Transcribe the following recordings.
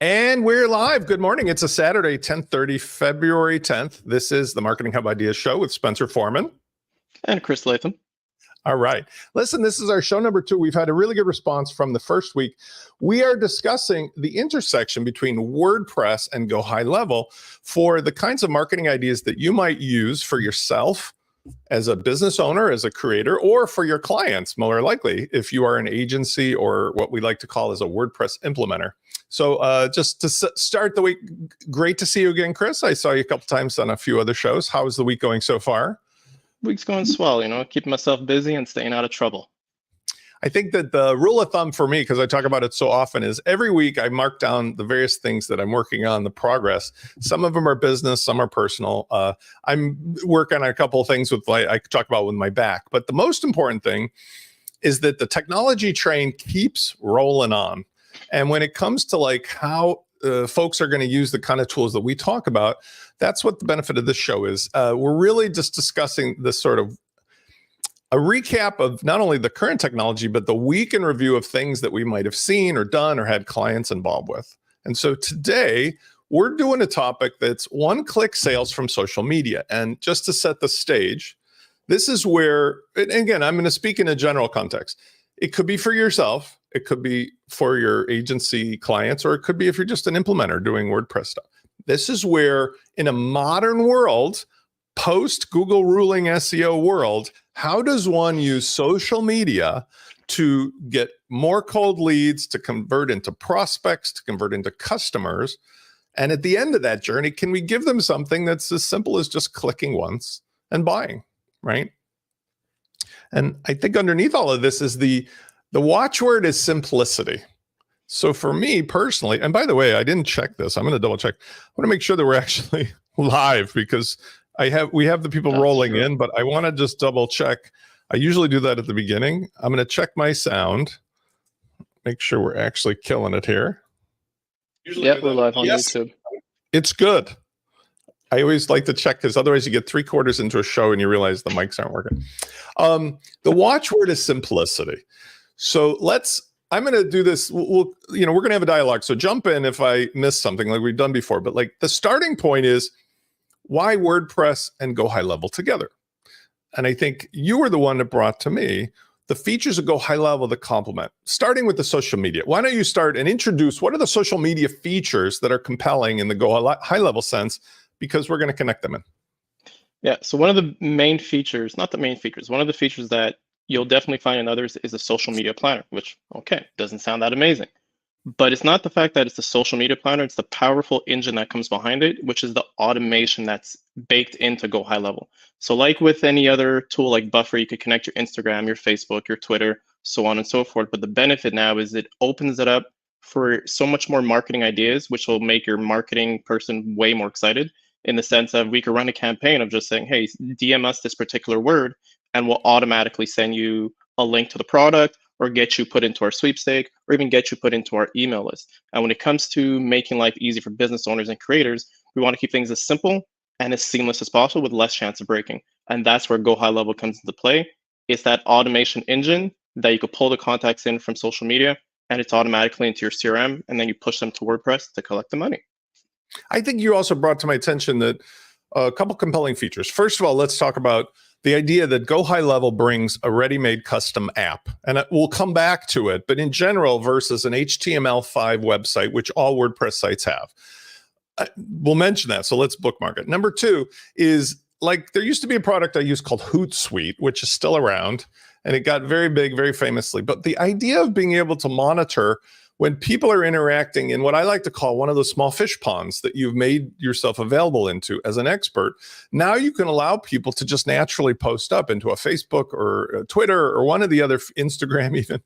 And we're live. Good morning. It's a Saturday, 10:30, February 10th. This is the Marketing Hub Ideas Show with Spencer Foreman. And Chris Latham. All right. Listen, this is our show number 2. We've had a really good response from the first week. We are discussing the intersection between WordPress and GoHighLevel for the kinds of marketing ideas that you might use for yourself as a business owner, as a creator, or for your clients, more likely, if you are an agency or what we like to call as a WordPress implementer. So just to start the week, great to see you again, Chris. I saw you a couple times on a few other shows. How is the week going so far? Week's going swell, keeping myself busy and staying out of trouble. I think that the rule of thumb for me, because I talk about it so often, is every week I mark down the various things that I'm working on, the progress. Some of them are business, some are personal. I'm working on a couple of things with I talk about with my back. But the most important thing is that the technology train keeps rolling on. And when it comes to how folks are going to use the kind of tools that we talk about, that's what the benefit of this show is. We're really just discussing this sort of a recap of not only the current technology, but the week in review of things that we might have seen or done or had clients involved with. And so today we're doing a topic that's one-click sales from social media. And just to set the stage, this is where, and again, I'm going to speak in a general context. It could be for yourself. It could be for your agency clients, or it could be if you're just an implementer doing WordPress stuff. This is where in a modern world, post Google ruling SEO world, how does one use social media to get more cold leads, to convert into prospects, to convert into customers? And at the end of that journey, can we give them something that's as simple as just clicking once and buying, right? And I think underneath all of this is the watchword is simplicity. So for me personally, and by the way, I didn't check this. I'm going to double check. I want to make sure that we're actually live because we have the people rolling in, but I want to just double check. I usually do that at the beginning. I'm going to check my sound, make sure we're actually killing it here. Yeah, we're live on YouTube. It's good. I always like to check because otherwise you get 3/4 into a show and you realize the mics aren't working. The watchword is simplicity. So I'm going to do this. We're going to have a dialogue. So jump in if I miss something like we've done before. But the starting point is, why WordPress and GoHighLevel together? And I think you were the one that brought to me the features of GoHighLevel that complement, starting with the social media. Why don't you start and introduce what are the social media features that are compelling in the GoHighLevel sense, because we're going to connect them in. Yeah, so one of the main features, not the main features, one of the features that you'll definitely find in others is a social media planner, which, okay, doesn't sound that amazing. But it's not the fact that it's the social media planner, it's the powerful engine that comes behind it, which is the automation that's baked into GoHighLevel. So like with any other tool like Buffer, you could connect your Instagram, your Facebook, your Twitter, so on and so forth. But the benefit now is it opens it up for so much more marketing ideas, which will make your marketing person way more excited, in the sense of we could run a campaign of just saying, hey, DM us this particular word, and we'll automatically send you a link to the product, or get you put into our sweepstake, or even get you put into our email list. And when it comes to making life easy for business owners and creators, we want to keep things as simple and as seamless as possible with less chance of breaking. And that's where GoHighLevel comes into play. It's that automation engine that you could pull the contacts in from social media, and it's automatically into your CRM, and then you push them to WordPress to collect the money. I think you also brought to my attention that a couple compelling features. First of all, let's talk about the idea that GoHighLevel brings a ready-made custom app, and we'll come back to it, but in general versus an HTML5 website, which all WordPress sites have. We'll mention that, so let's bookmark it. Number 2 is, there used to be a product I used called Hootsuite, which is still around, and it got very big, very famously. But the idea of being able to monitor when people are interacting in what I like to call one of those small fish ponds that you've made yourself available into as an expert, now you can allow people to just naturally post up into a Facebook or a Twitter or one of the other, Instagram even,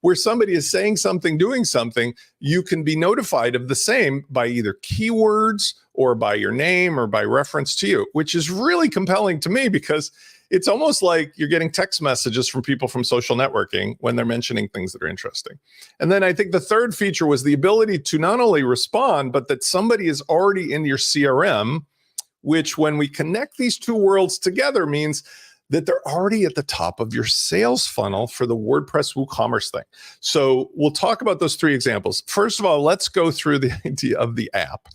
where somebody is saying something, doing something. You can be notified of the same by either keywords or by your name or by reference to you, which is really compelling to me because it's almost like you're getting text messages from people from social networking when they're mentioning things that are interesting. And then I think the third feature was the ability to not only respond, but that somebody is already in your CRM, which when we connect these two worlds together means that they're already at the top of your sales funnel for the WordPress WooCommerce thing. So we'll talk about those 3 examples. First of all, let's go through the idea of the app.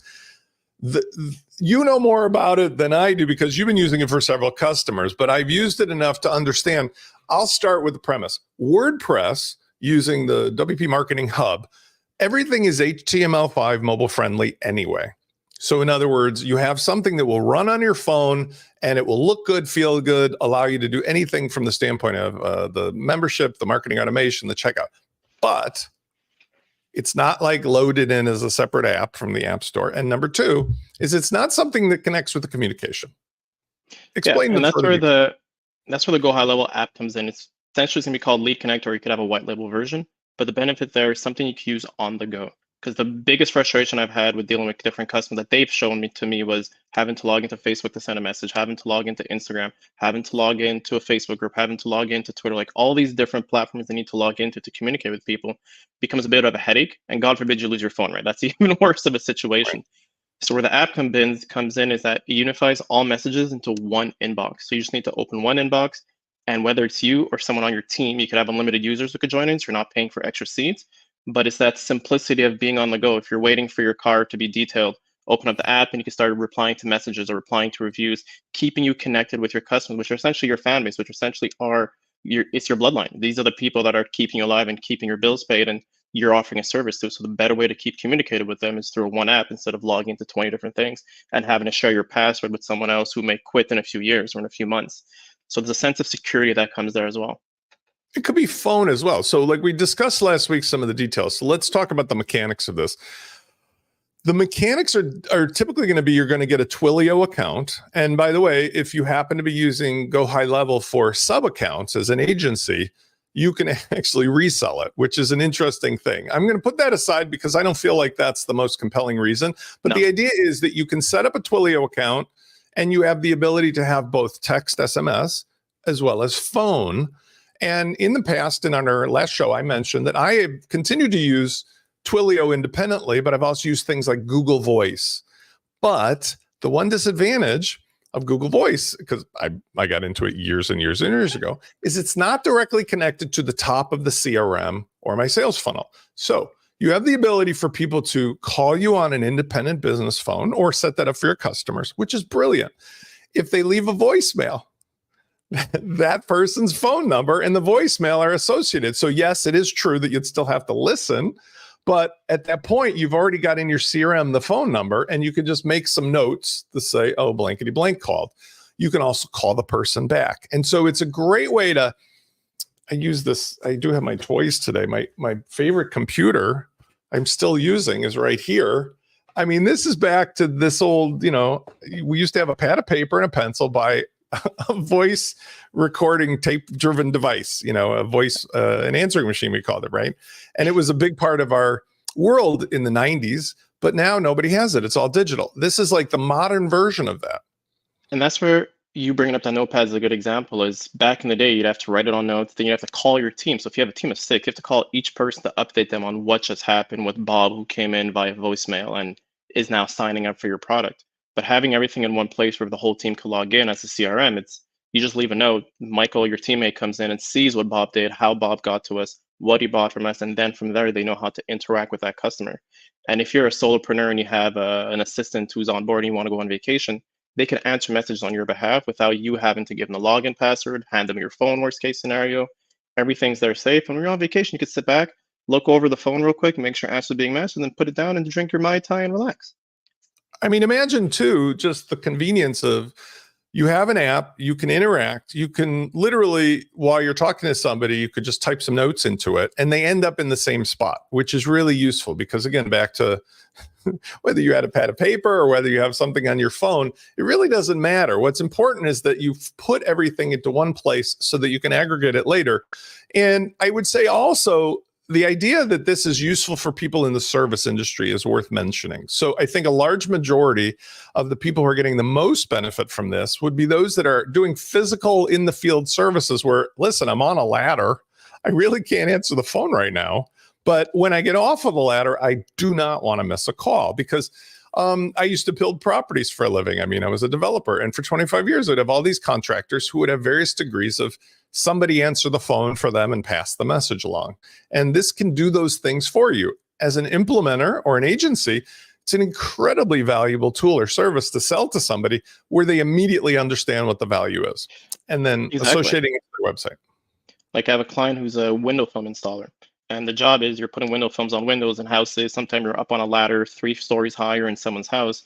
You know more about it than I do because you've been using it for several customers, but I've used it enough to understand. I'll start with the premise. WordPress, using the WP Marketing Hub, everything is HTML5 mobile friendly anyway. So in other words, you have something that will run on your phone and it will look good, feel good, allow you to do anything from the standpoint of the membership, the marketing automation, the checkout. But it's not like loaded in as a separate app from the App Store. And number 2 is it's not something that connects with the communication. Explain and that's where the GoHighLevel app comes in. It's essentially going to be called Lead Connect, or you could have a white label version. But the benefit there is something you can use on the go. Because the biggest frustration I've had with dealing with different customers that they've shown to me was having to log into Facebook to send a message, having to log into Instagram, having to log into a Facebook group, having to log into Twitter, like all these different platforms they need to log into to communicate with people becomes a bit of a headache. And God forbid you lose your phone, right? That's even worse of a situation. Right. So where the app comes in is that it unifies all messages into one inbox. So you just need to open one inbox, and whether it's you or someone on your team, you could have unlimited users who could join in, so you're not paying for extra seats. But it's that simplicity of being on the go. If you're waiting for your car to be detailed, open up the app and you can start replying to messages or replying to reviews, keeping you connected with your customers, which are essentially your fan base, which essentially it's your bloodline. These are the people that are keeping you alive and keeping your bills paid, and you're offering a service to. So the better way to keep communicated with them is through one app instead of logging into 20 different things and having to share your password with someone else who may quit in a few years or in a few months. So there's a sense of security that comes there as well. It could be phone as well. So like we discussed last week, some of the details. So let's talk about the mechanics of this. The mechanics are typically going to be, you're going to get a Twilio account. And by the way, if you happen to be using GoHighLevel for sub accounts as an agency, you can actually resell it, which is an interesting thing. I'm going to put that aside because I don't feel like that's the most compelling reason. But the idea is that you can set up a Twilio account and you have the ability to have both text, SMS, as well as phone. And in the past, and on our last show, I mentioned that I have continued to use Twilio independently, but I've also used things like Google Voice. But the one disadvantage of Google Voice, because I got into it years and years and years ago, is it's not directly connected to the top of the CRM or my sales funnel. So you have the ability for people to call you on an independent business phone or set that up for your customers, which is brilliant. If they leave a voicemail, that person's phone number and the voicemail are associated. So yes, it is true that you'd still have to listen, but at that point, you've already got in your CRM the phone number, and you can just make some notes to say, oh, blankety blank called. You can also call the person back. And so it's a great way to, I use this, I do have my toys today. My favorite computer I'm still using is right here. I mean, this is back to this old, we used to have a pad of paper and a pencil by a voice recording tape-driven device, a voice, an answering machine, we called it, right? And it was a big part of our world in the 90s, but now nobody has it. It's all digital. This is like the modern version of that. And that's where you bringing up that notepad is a good example. Is back in the day, you'd have to write it on notes, then you have to call your team. So if you have a team of 6, you have to call each person to update them on what just happened with Bob, who came in via voicemail and is now signing up for your product. But having everything in one place where the whole team could log in as a CRM, you just leave a note. Michael, your teammate, comes in and sees what Bob did, how Bob got to us, what he bought from us, and then from there, they know how to interact with that customer. And if you're a solopreneur and you have an assistant who's on board and you want to go on vacation, they can answer messages on your behalf without you having to give them the login password, hand them your phone, worst case scenario. Everything's there safe. And when you're on vacation, you can sit back, look over the phone real quick, make sure answers are being matched, and then put it down and drink your Mai Tai and relax. I mean, imagine too, just the convenience of, you have an app, you can interact, you can literally, while you're talking to somebody, you could just type some notes into it and they end up in the same spot, which is really useful because, again, back to whether you had a pad of paper or whether you have something on your phone, it really doesn't matter. What's important is that you've put everything into one place so that you can aggregate it later. And I would say also, the idea that this is useful for people in the service industry is worth mentioning. So I think a large majority of the people who are getting the most benefit from this would be those that are doing physical in the field services where, listen, I'm on a ladder. I really can't answer the phone right now. But when I get off of the ladder, I do not want to miss a call because I used to build properties for a living. I mean, I was a developer, and for 25 years, I'd have all these contractors who would have various degrees of somebody answer the phone for them and pass the message along. And this can do those things for you. As an implementer or an agency, it's an incredibly valuable tool or service to sell to somebody where they immediately understand what the value is and then associating it to their website. Like I have a client who's a window film installer, and the job is you're putting window films on windows and houses. Sometimes you're up on a ladder 3 stories higher in someone's house,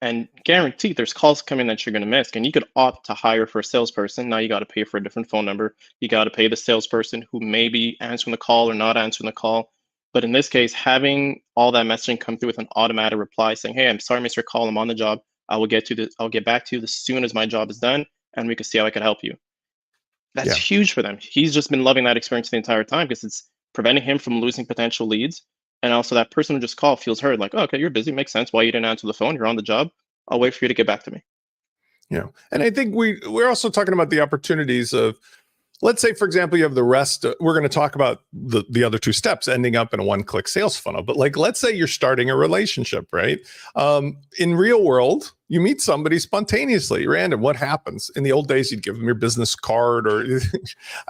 and guaranteed there's calls coming that you're going to miss. And you could opt to hire for a salesperson. Now you got to pay for a different phone number. You got to pay the salesperson who may be answering the call or not answering the call. But in this case, having all that messaging come through with an automatic reply saying, "Hey, I'm sorry, Mr. Call, I'm on the job. I'll get back to you as soon as my job is done, and we can see how I can help you." That's huge for them. He's just been loving that experience the entire time because it's preventing him from losing potential leads. And also that person who just called feels heard, like, "Oh, okay, you're busy. Makes sense why you didn't answer the phone. You're on the job. I'll wait for you to get back to me." And I think we're also talking about the opportunities of, let's say, for example, you have the rest. We're going to talk about the other 2 steps ending up in a one-click sales funnel. But like, let's say you're starting a relationship, right? In real world, you meet somebody spontaneously, random. What happens? In the old days, you'd give them your business card, or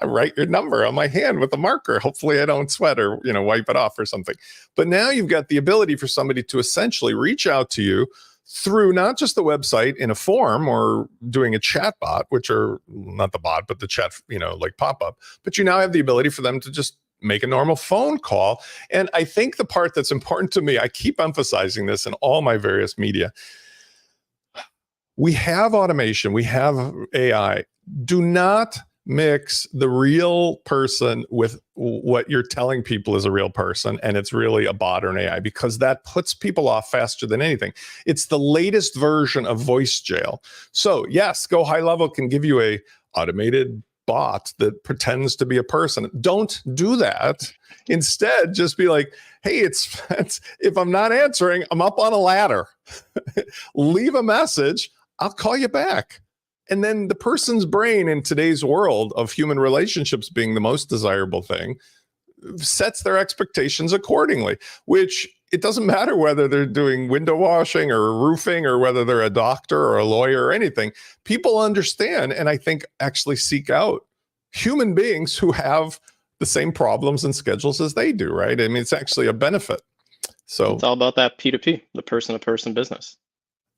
I write your number on my hand with a marker. Hopefully I don't sweat or, wipe it off or something. But now you've got the ability for somebody to essentially reach out to you through not just the website in a form or doing a chat bot, which are not the bot, but the chat, like pop-up, but you now have the ability for them to just make a normal phone call. And I think the part that's important to me, I keep emphasizing this in all my various media. We have automation, we have AI. Do not mix the real person with what you're telling people is a real person and it's really a bot or an AI, because that puts people off faster than anything. It's the latest version of voice jail. So yes, GoHighLevel can give you a automated bot that pretends to be a person. Don't do that. Instead, just be like, "Hey, it's if I'm not answering, I'm up on a ladder. Leave a message. I'll call you back." And then the person's brain, in today's world of human relationships being the most desirable thing, sets their expectations accordingly, which it doesn't matter whether they're doing window washing or roofing or whether they're a doctor or a lawyer or anything. People understand, and I think actually seek out human beings who have the same problems and schedules as they do, right? I mean, it's actually a benefit. So it's all about that P2P, the person-to-person business.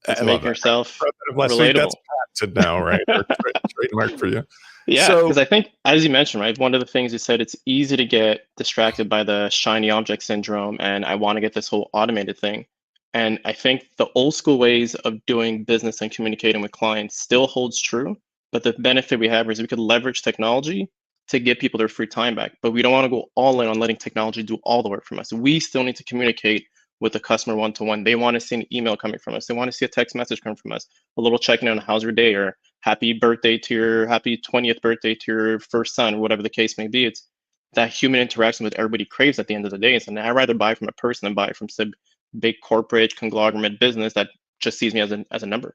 It's making yourself relatable. That's patented now, right? Trademark for you. Yeah, because I think, as you mentioned, right, one of the things you said, it's easy to get distracted by the shiny object syndrome, and I want to get this whole automated thing. And I think the old school ways of doing business and communicating with clients still holds true, but the benefit we have is we could leverage technology to get people their free time back. But we don't want to go all in on letting technology do all the work from us. We still need to communicate with the customer one-to-one. They want to see an email coming from us. They want to see a text message coming from us, a little checking on how's your day, or happy 20th birthday to your first son, or whatever the case may be. It's that human interaction that everybody craves at the end of the day. And I'd rather buy from a person than buy from some big corporate conglomerate business that just sees me as a number.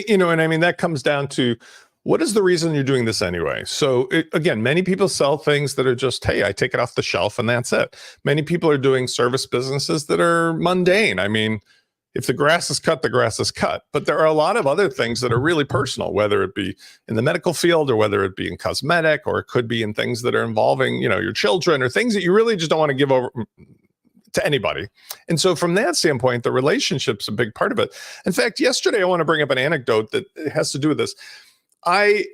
And I mean, that comes down to, what is the reason you're doing this anyway? So again, many people sell things that are just, "Hey, I take it off the shelf and that's it." Many people are doing service businesses that are mundane. I mean, if the grass is cut, the grass is cut. But there are a lot of other things that are really personal, whether it be in the medical field or whether it be in cosmetic, or it could be in things that are involving, your children, or things that you really just don't want to give over to anybody. And so from that standpoint, the relationship's a big part of it. In fact, yesterday, I want to bring up an anecdote that has to do with this. I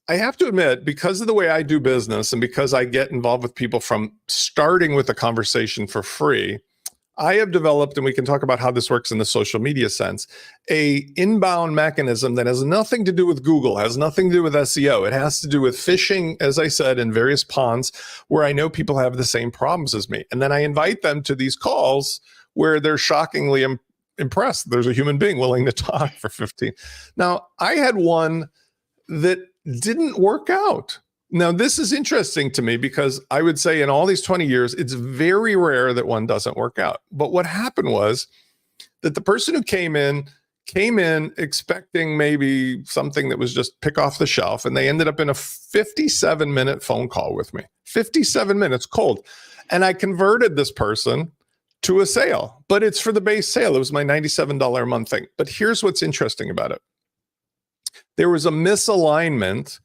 have to admit, because of the way I do business and because I get involved with people from starting with a conversation for free, I have developed, and we can talk about how this works in the social media sense, a inbound mechanism that has nothing to do with Google, has nothing to do with SEO. It has to do with fishing, as I said, in various ponds where I know people have the same problems as me. And then I invite them to these calls where they're shockingly impressed there's a human being willing to talk for 15. Now, I had one that didn't work out. Now, this is interesting to me because I would say in all these 20 years, it's very rare that one doesn't work out. But what happened was that the person who came in expecting maybe something that was just pick off the shelf, and they ended up in a 57-minute phone call with me. 57 minutes cold. And I converted this person to a sale, but it's for the base sale. It was my $97 a month thing. But here's what's interesting about it. There was a misalignment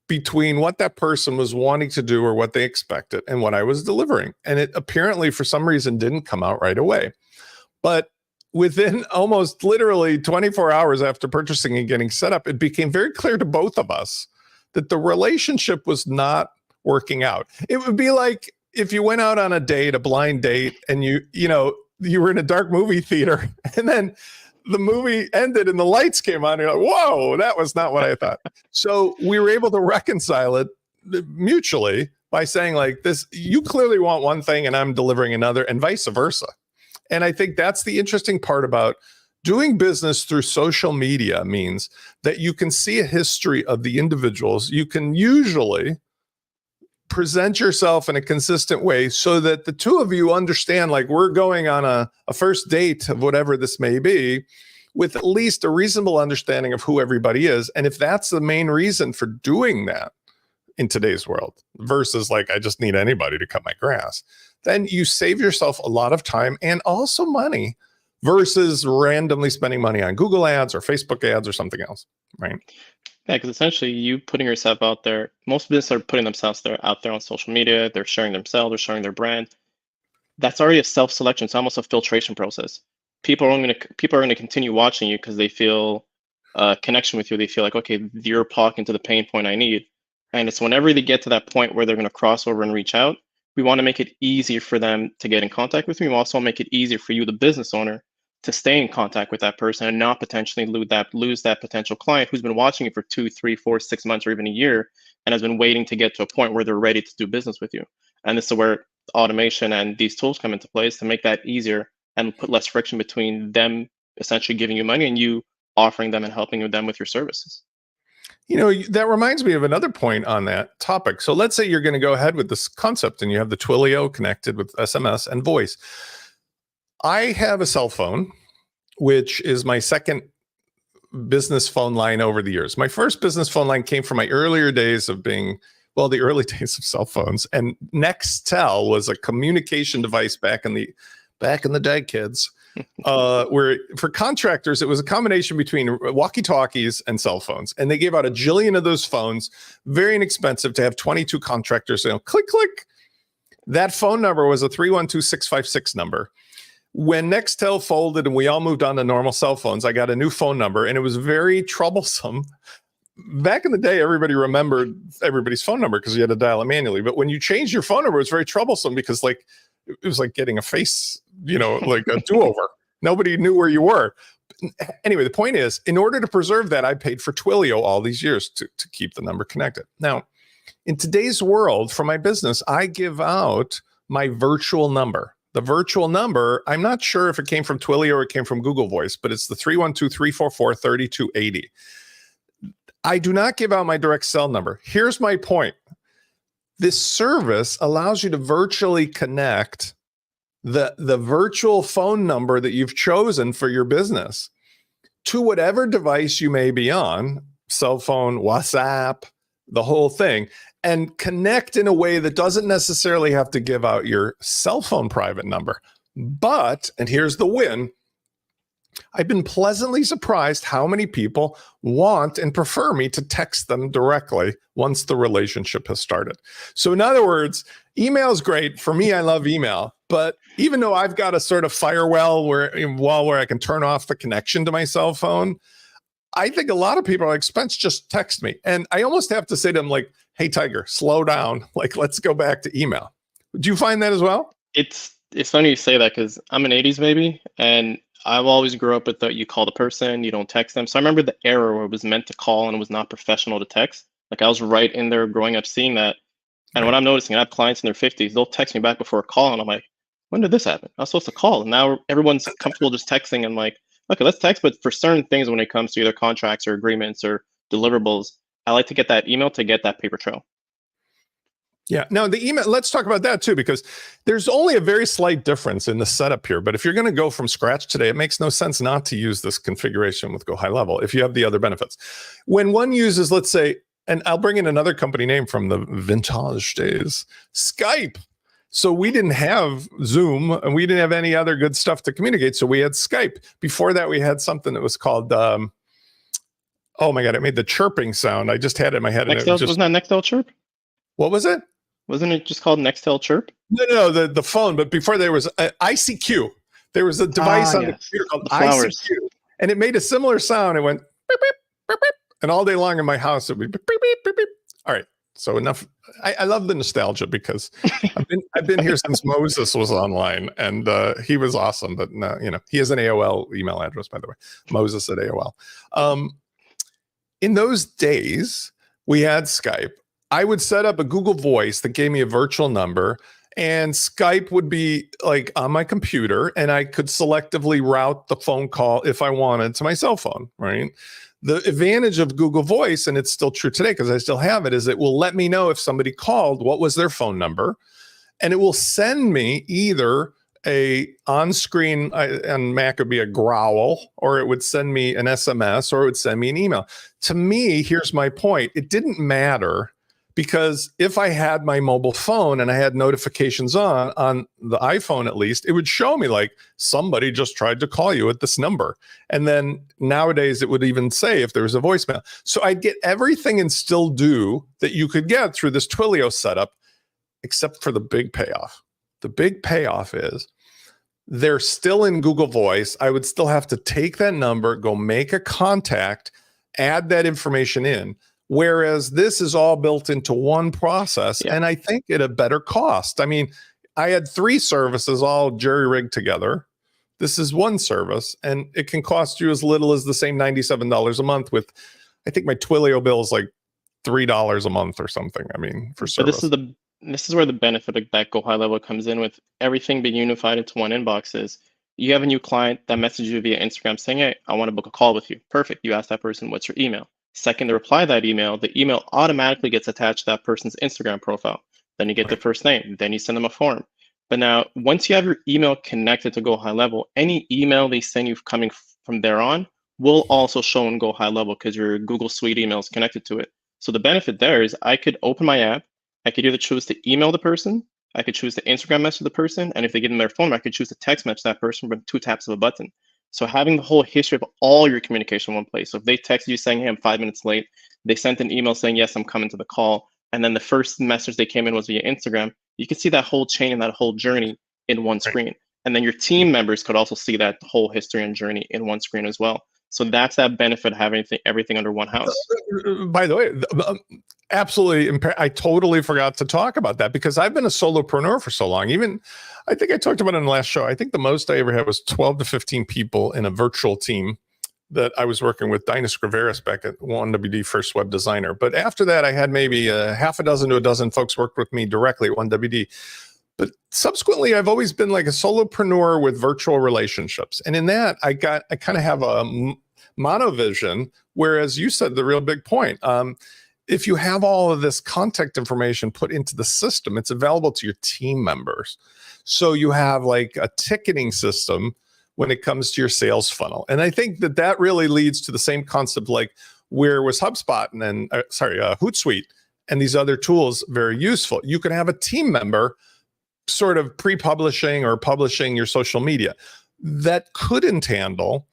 between what that person was wanting to do or what they expected and what I was delivering. And it apparently, for some reason, didn't come out right away. But within almost literally 24 hours after purchasing and getting set up, it became very clear to both of us that the relationship was not working out. It would be like if you went out on a date, a blind date, and you were in a dark movie theater, and then the movie ended and the lights came on. And you're like, whoa, that was not what I thought. So we were able to reconcile it mutually by saying, like, this, you clearly want one thing and I'm delivering another, and vice versa. And I think that's the interesting part about doing business through social media, means that you can see a history of the individuals. You can usually present yourself in a consistent way so that the two of you understand, like, we're going on a first date of whatever this may be, with at least a reasonable understanding of who everybody is. And if that's the main reason for doing that in today's world, versus like, I just need anybody to cut my grass, then you save yourself a lot of time and also money versus randomly spending money on Google ads or Facebook ads or something else, right? Yeah, because essentially you putting yourself out there, most businesses are putting themselves out there on social media. They're sharing themselves, they're showing their brand. That's already a self-selection. It's almost a filtration process. People are going to continue watching you because they feel a connection with you. They feel like, okay, you're talking to the pain point I need. And it's whenever they get to that point where they're going to cross over and reach out, we want to make it easier for them to get in contact with you. We also make it easier for you, the business owner, to stay in contact with that person and not potentially lose that potential client who's been watching you for 2, 3, 4, 6 months or even a year and has been waiting to get to a point where they're ready to do business with you. And this is where automation and these tools come into place to make that easier and put less friction between them essentially giving you money and you offering them and helping them with your services. You know, that reminds me of another point on that topic. So let's say you're going to go ahead with this concept and you have the Twilio connected with SMS and voice. I have a cell phone, which is my second business phone line over the years. My first business phone line came from my earlier days of being, well, the early days of cell phones. And Nextel was a communication device back in the day, kids. Where for contractors, it was a combination between walkie-talkies and cell phones. And they gave out a jillion of those phones, very inexpensive to have 22 contractors, click, click. That phone number was a 312-656 number. When Nextel folded and we all moved on to normal cell phones, I got a new phone number, and it was very troublesome. Back in the day, everybody remembered everybody's phone number because you had to dial it manually. But when you changed your phone number, it was very troublesome because, like, it was like getting a face, like a do-over. Nobody knew where you were. Anyway, the point is, in order to preserve that, I paid for Twilio all these years to keep the number connected. Now, in today's world, for my business, I give out my virtual number. The virtual number, I'm not sure if it came from Twilio or it came from Google Voice, but it's the 312-344-3280. I do not give out my direct cell number. Here's my point. This service allows you to virtually connect the virtual phone number that you've chosen for your business to whatever device you may be on, cell phone, WhatsApp, the whole thing, and connect in a way that doesn't necessarily have to give out your cell phone private number. But, and here's the win, I've been pleasantly surprised how many people want and prefer me to text them directly once the relationship has started. So in other words, email is great. For me, I love email. But even though I've got a sort of firewall where I can turn off the connection to my cell phone, I think a lot of people are like, Spence, just text me. And I almost have to say to them, like, hey, Tiger, slow down. Like, let's go back to email. Do you find that as well? It's funny you say that because I'm an 80s baby, and I've always grew up with that you call the person, you don't text them. So I remember the era where it was meant to call and it was not professional to text. Like, I was right in there growing up seeing that. And what I'm noticing, I have clients in their 50s, they'll text me back before a call, and I'm like, when did this happen? I was supposed to call. And now everyone's comfortable just texting and like, okay, let's text. But for certain things, when it comes to either contracts or agreements or deliverables, I like to get that email to get that paper trail. Yeah. Now, the email, let's talk about that too, because there's only a very slight difference in the setup here. But if you're going to go from scratch today, it makes no sense not to use this configuration with GoHighLevel if you have the other benefits. When one uses, let's say, and I'll bring in another company name from the vintage days, Skype. So we didn't have Zoom and we didn't have any other good stuff to communicate. So we had Skype. Before that, we had something that was called, oh my God, it made the chirping sound. I just had it in my head. And it was just, wasn't that Nextel Chirp? what was it? Wasn't it just called Nextel Chirp? No, the phone. But before there was ICQ. There was a device on the computer called ICQ. And it made a similar sound. It went beep, beep, beep, beep. And all day long in my house, it would be beep, beep, beep, beep. All right. So enough. I love the nostalgia because I've been here since Moses was online, and he was awesome. But no, he has an AOL email address, by the way, Moses at AOL. In those days, we had Skype. I would set up a Google Voice that gave me a virtual number, and Skype would be like on my computer, and I could selectively route the phone call if I wanted to my cell phone, right? The advantage of Google Voice, and it's still true today because I still have it, is it will let me know if somebody called, what was their phone number, and it will send me either a on-screen, on Mac, it would be a growl, or it would send me an SMS, or it would send me an email. To me, here's my point. It didn't matter, because if I had my mobile phone and I had notifications on the iPhone, at least, it would show me like somebody just tried to call you at this number. And then nowadays it would even say if there was a voicemail. So I'd get everything and still do that you could get through this Twilio setup, except for the big payoff. The big payoff is they're still in Google Voice. I would still have to take that number, go make a contact, add that information in. Whereas this is all built into one process, and I think at a better cost. I mean, I had 3 services all jerry-rigged together. This is one service, and it can cost you as little as the same $97 a month with, I think my Twilio bill is like $3 a month or something. I mean, for service. But this is where the benefit of that GoHighLevel comes in, with everything being unified into one inbox. Is you have a new client that messages you via Instagram saying, hey, I want to book a call with you. Perfect. You ask that person, what's your email? Second, to reply that email, the email automatically gets attached to that person's Instagram profile. Then you get the first name. Then you send them a form. But now, once you have your email connected to GoHighLevel, any email they send you coming from there on will also show in GoHighLevel because your Google Suite email is connected to it. So the benefit there is I could open my app. I could either choose to email the person. I could choose to Instagram message the person. And if they give them their phone, I could choose to text message that person with 2 taps of a button. So having the whole history of all your communication in one place. So if they text you saying, hey, I'm 5 minutes late, they sent an email saying, yes, I'm coming to the call, and then the first message they came in was via Instagram, you can see that whole chain and that whole journey in one screen. And then your team members could also see that whole history and journey in one screen as well. So that's that benefit of having everything under one house. By the way, absolutely. I totally forgot to talk about that because I've been a solopreneur for so long. Even, I think I talked about it in the last show. I think the most I ever had was 12 to 15 people in a virtual team that I was working with, Dinah Scriveris back at 1WD First Web Designer. But after that, I had maybe half a dozen to a dozen folks worked with me directly at 1WD. But subsequently, I've always been like a solopreneur with virtual relationships. And in that, I kind of have a monovision, whereas you said the real big point. If you have all of this contact information put into the system, it's available to your team members. So you have like a ticketing system when it comes to your sales funnel. And I think that really leads to the same concept, like where was HubSpot and Hootsuite and these other tools very useful. You can have a team member sort of pre-publishing or publishing your social media that couldn't handle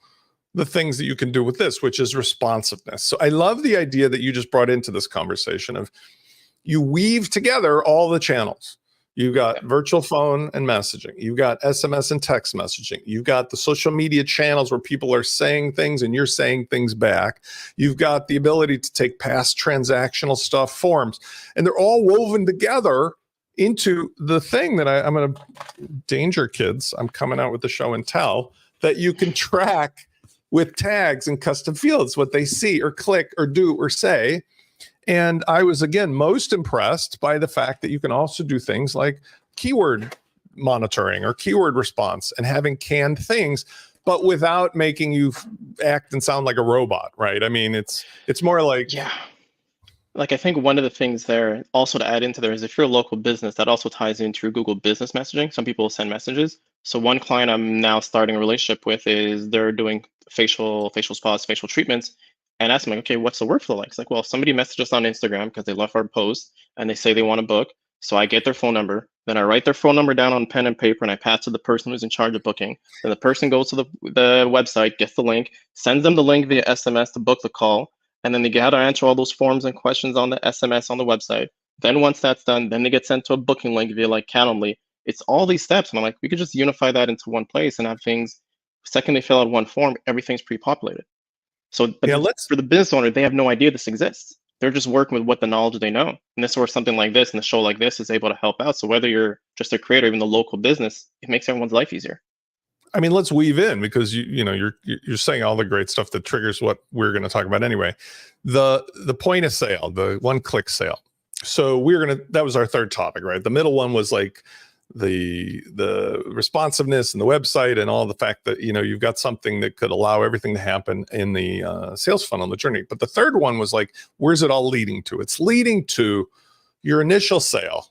the things that you can do with this, which is responsiveness. So I love the idea that you just brought into this conversation of you weave together all the channels. You've got virtual phone and messaging. You've got SMS and text messaging. You've got the social media channels where people are saying things and you're saying things back. You've got the ability to take past transactional stuff, forms, and they're all woven together into the thing that I'm going to danger kids. I'm coming out with the show and tell that you can track with tags and custom fields, what they see or click or do or say. And I was, again, most impressed by the fact that you can also do things like keyword monitoring or keyword response and having canned things, but without making you act and sound like a robot, right? I mean, it's more like... Yeah. Like, I think one of the things there also to add into there is if you're a local business, that also ties into your Google business messaging. Some people send messages. So one client I'm now starting a relationship with is they're doing facial spas, facial treatments. And ask them, like, okay, what's the workflow like? It's like, well, somebody messaged us on Instagram because they love our post and they say they want to book. So I get their phone number. Then I write their phone number down on pen and paper and I pass to the person who's in charge of booking. Then the person goes to the website, gets the link, sends them the link via SMS to book the call. And then they got to answer all those forms and questions on the SMS on the website. Then once that's done, then they get sent to a booking link via like Calendly. It's all these steps. And I'm like, we could just unify that into one place and have things, second they fill out one form, everything's pre-populated. So but Yeah, for the business owner, they have no idea this exists. They're just working with what the knowledge they know. And this is where something like this and a show like this is able to help out. So whether you're just a creator, even the local business, it makes everyone's life easier. I mean, let's weave in because you're saying all the great stuff that triggers what we're going to talk about anyway. The point of sale, the one-click sale. So that was our third topic, right? The middle one was like the responsiveness and the website and all the fact that you've got something that could allow everything to happen in the sales funnel, the journey. But the third one was like, where's it all leading to? It's leading to your initial sale,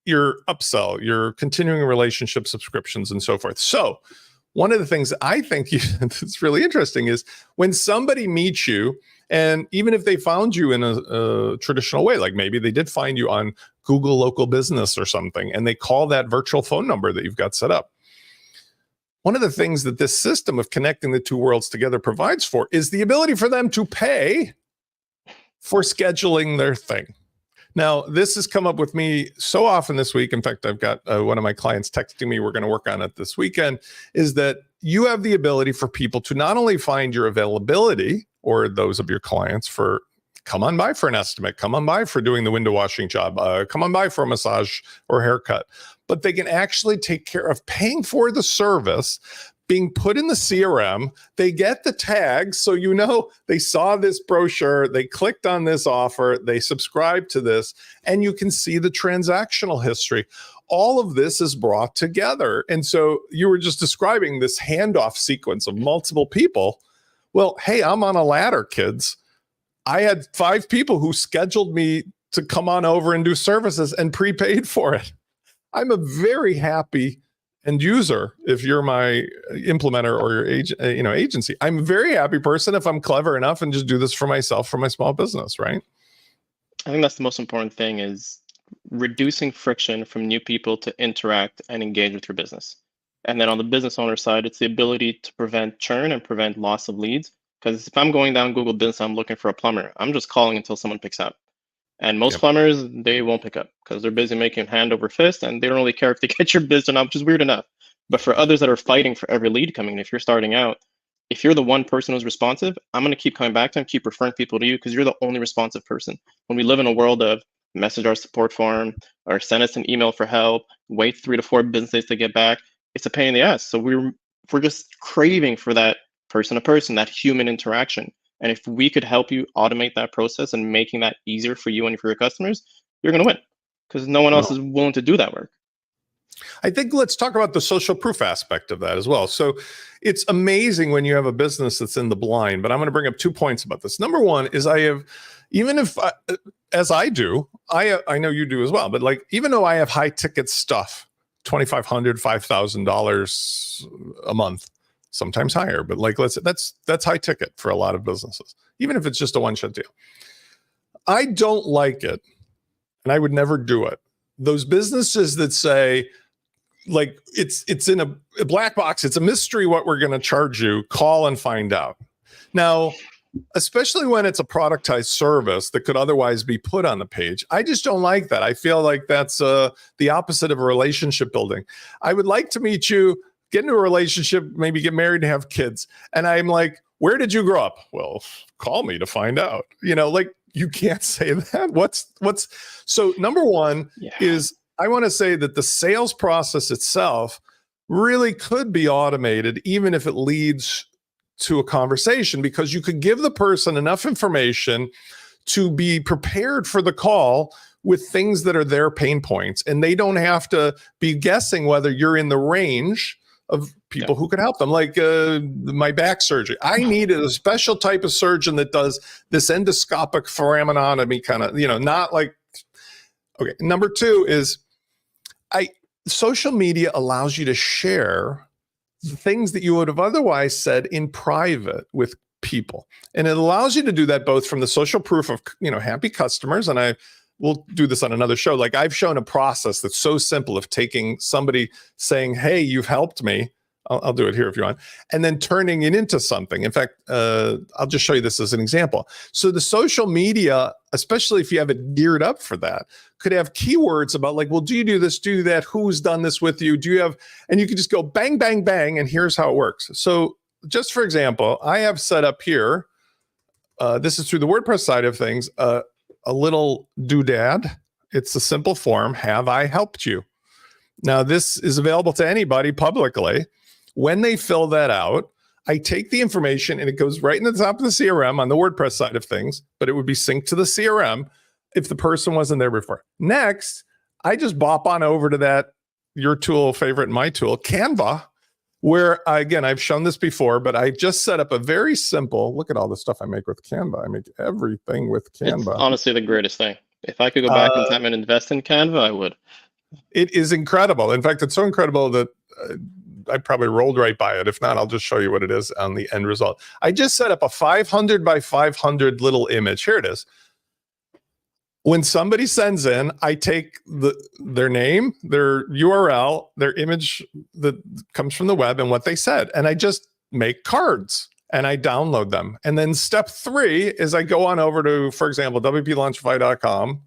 your upsell, your continuing relationship, subscriptions, and so forth. So one of the things I think that's really interesting is when somebody meets you, and even if they found you in a traditional way, like maybe they did find you on Google Local Business or something, and they call that virtual phone number that you've got set up. One of the things that this system of connecting the two worlds together provides for is the ability for them to pay for scheduling their thing. Now, this has come up with me so often this week. In fact, I've got one of my clients texting me, we're going to work on it this weekend, is that you have the ability for people to not only find your availability or those of your clients for come on by for an estimate, come on by for doing the window washing job, come on by for a massage or haircut, but they can actually take care of paying for the service, being put in the CRM. They get the tags, so they saw this brochure, they clicked on this offer, they subscribed to this, and you can see the transactional history. All of this is brought together. And so you were just describing this handoff sequence of multiple people. Well, hey, I'm on a ladder, kids. I had 5 people who scheduled me to come on over and do services and prepaid for it. I'm a very happy end user if you're my implementer or your agency. I'm a very happy person if I'm clever enough and just do this for myself, for my small business, right? I think that's the most important thing, is reducing friction from new people to interact and engage with your business. And then on the business owner side, it's the ability to prevent churn and prevent loss of leads. Because if I'm going down Google Business, I'm looking for a plumber, I'm just calling until someone picks up. And most plumbers, they won't pick up because they're busy making hand over fist and they don't really care if they get your business or not, which is weird enough. But for others that are fighting for every lead coming in, if you're starting out, if you're the one person who's responsive, I'm going to keep coming back to them, keep referring people to you because you're the only responsive person. When we live in a world of message our support form or send us an email for help, wait 3 to 4 business days to get back, it's a pain in the ass. So we're just craving for that person to person, that human interaction. And if we could help you automate that process and making that easier for you and for your customers, you're going to win because no one else is willing to do that work. I think let's talk about the social proof aspect of that as well. So it's amazing when you have a business that's in the blind, but I'm going to bring up 2 points about this. Number one is as I do, I know you do as well, but like, even though I have high ticket stuff, $2,500, $5,000 a month, sometimes higher, but like, that's high ticket for a lot of businesses, even if it's just a one-shot deal. I don't like it, and I would never do it. Those businesses that say, like, it's in a black box, it's a mystery what we're going to charge you, call and find out. Now, especially when it's a productized service that could otherwise be put on the page, I just don't like that. I feel like that's the opposite of a relationship building. I would like to meet you, get into a relationship, maybe get married and have kids. And I'm like, where did you grow up? Well, call me to find out. Like, you can't say that. So number one is, I want to say that the sales process itself really could be automated, even if it leads to a conversation, because you could give the person enough information to be prepared for the call with things that are their pain points. And they don't have to be guessing whether you're in the range of people who could help them. Like my back surgery, I needed a special type of surgeon that does this endoscopic foraminotomy kind of, not like, okay. Number two is social media allows you to share the things that you would have otherwise said in private with people. And it allows you to do that both from the social proof of, happy customers. And we'll do this on another show. Like I've shown a process that's so simple of taking somebody saying, hey, you've helped me. I'll do it here if you want. And then turning it into something. In fact, I'll just show you this as an example. So the social media, especially if you have it geared up for that, could have keywords about like, well, do you do this, do that? Who's done this with you? Do you have, and you can just go bang, bang, bang. And here's how it works. So just for example, I have set up here, this is through the WordPress side of things, a little doodad. It's a simple form. Have I helped you? Now this is available to anybody publicly. When they fill that out, I take the information and it goes right in the top of the CRM on the WordPress side of things, but it would be synced to the CRM if the person wasn't there before. Next, I just bop on over to that, your tool favorite, my tool, Canva, where again, I've shown this before, but I just set up a very simple, look at all the stuff I make with Canva. I make everything with Canva. It's honestly the greatest thing. If I could go back in time and invest in Canva, I would. It is incredible. In fact, it's so incredible that I probably rolled right by it. If not, I'll just show you what it is on the end result. I just set up a 500 by 500 little image. Here it is. When somebody sends in, I take their name, their URL, their image that comes from the web and what they said, and I just make cards and I download them. And then step 3 is I go on over to, for example, wplaunchify.com.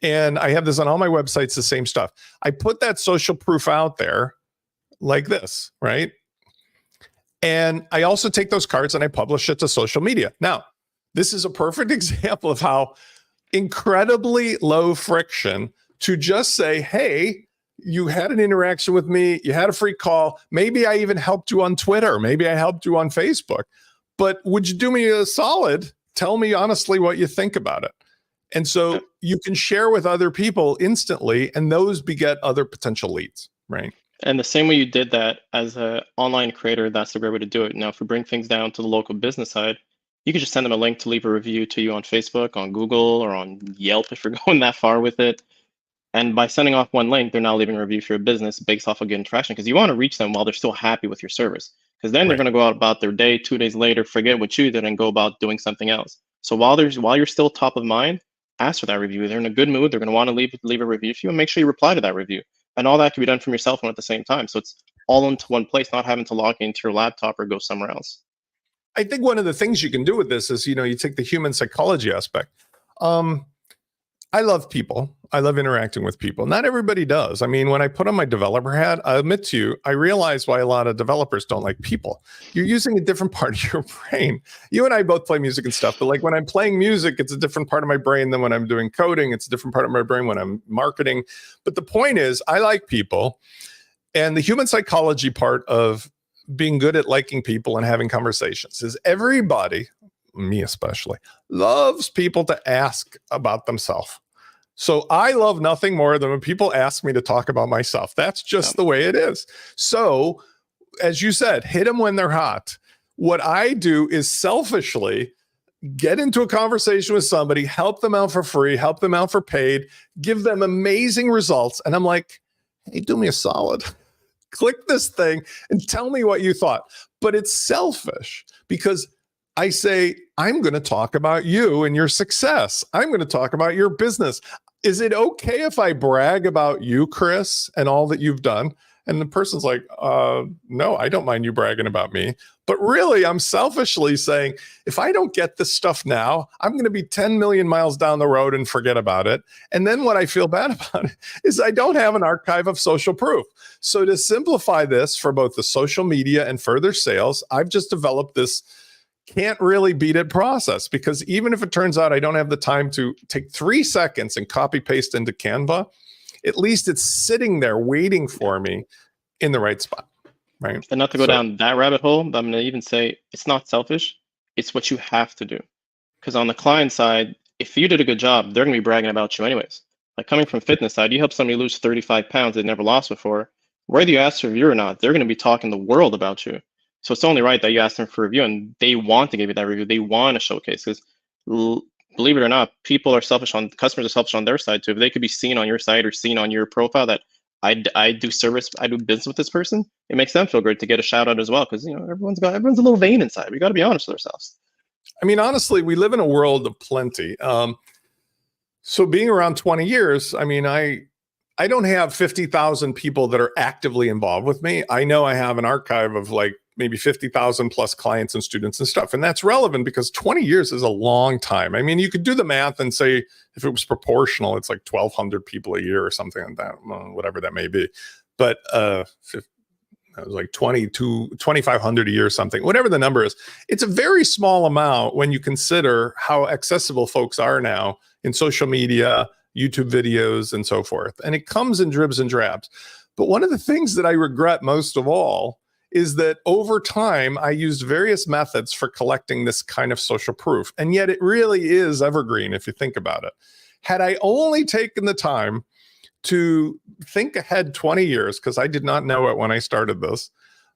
And I have this on all my websites, the same stuff. I put that social proof out there like this, right? And I also take those cards and I publish it to social media. Now, this is a perfect example of how incredibly low friction to just say, hey, you had an interaction with me, you had a free call, maybe I even helped you on Twitter, maybe I helped you on Facebook, but would you do me a solid? Tell me honestly what you think about it. And so you can share with other people instantly, and those beget other potential leads, right? And the same way you did that as an online creator, that's the great way to do it. Now, if we bring things down to the local business side, you could just send them a link to leave a review to you on Facebook, on Google, or on Yelp if you're going that far with it. And by sending off one link, they're now leaving a review for your business based off of getting traction, because you want to reach them while they're still happy with your service. Because then they're going to go out about their day, 2 days later, forget what you did and go about doing something else. So while you're still top of mind, ask for that review. They're in a good mood. They're going to want to leave a review for you, and make sure you reply to that review. And all that can be done from your cell phone at the same time. So it's all into one place, not having to log into your laptop or go somewhere else. I think one of the things you can do with this is, you take the human psychology aspect. I love people. I love interacting with people. Not everybody does. I mean, when I put on my developer hat, I admit to you, I realize why a lot of developers don't like people. You're using a different part of your brain. You and I both play music and stuff, but like when I'm playing music, it's a different part of my brain than when I'm doing coding. It's a different part of my brain when I'm marketing. But the point is, I like people. And the human psychology part of being good at liking people and having conversations is everybody, me especially, loves people to ask about themselves. So I love nothing more than when people ask me to talk about myself. That's just the way it is. So as you said, hit them when they're hot. What I do is selfishly get into a conversation with somebody, help them out for free, help them out for paid, give them amazing results. And I'm like, hey, do me a solid. Click this thing and tell me what you thought. But it's selfish because I say, I'm going to talk about you and your success. I'm going to talk about your business. Is it okay if I brag about you, Chris, and all that you've done? And the person's like, no, I don't mind you bragging about me. But really, I'm selfishly saying, if I don't get this stuff now, I'm going to be 10 million miles down the road and forget about it. And then what I feel bad about it is I don't have an archive of social proof. So to simplify this for both the social media and further sales, I've just developed this can't really beat it process, because even if it turns out I don't have the time to take 3 seconds and copy paste into Canva, at least it's sitting there waiting for me in the right spot, right? And not to go down that rabbit hole, but I'm going to even say it's not selfish. It's what you have to do. Because on the client side, if you did a good job, they're going to be bragging about you anyways. Like coming from fitness side, you help somebody lose 35 pounds they've never lost before. Whether you ask for a review or not, they're going to be talking the world about you. So it's only right that you ask them for a review, and they want to give you that review. They want to showcase, because believe it or not, customers are selfish on their side too. If they could be seen on your site or seen on your profile that I do business with this person, it makes them feel good to get a shout out as well. Because everyone's a little vain inside. We got to be honest with ourselves. I mean, honestly, we live in a world of plenty. So being around 20 years, I mean, I don't have 50,000 people that are actively involved with me. I know I have an archive of like maybe 50,000 plus clients and students and stuff. And that's relevant because 20 years is a long time. I mean, you could do the math and say if it was proportional, it's like 1,200 people a year or something like that, whatever that may be. But it was like 2,500 a year or something, whatever the number is. It's a very small amount when you consider how accessible folks are now in social media, YouTube videos, and so forth. And it comes in dribs and drabs. But one of the things that I regret most of all is that over time, I used various methods for collecting this kind of social proof. And yet it really is evergreen if you think about it. Had I only taken the time to think ahead 20 years, because I did not know it when I started this.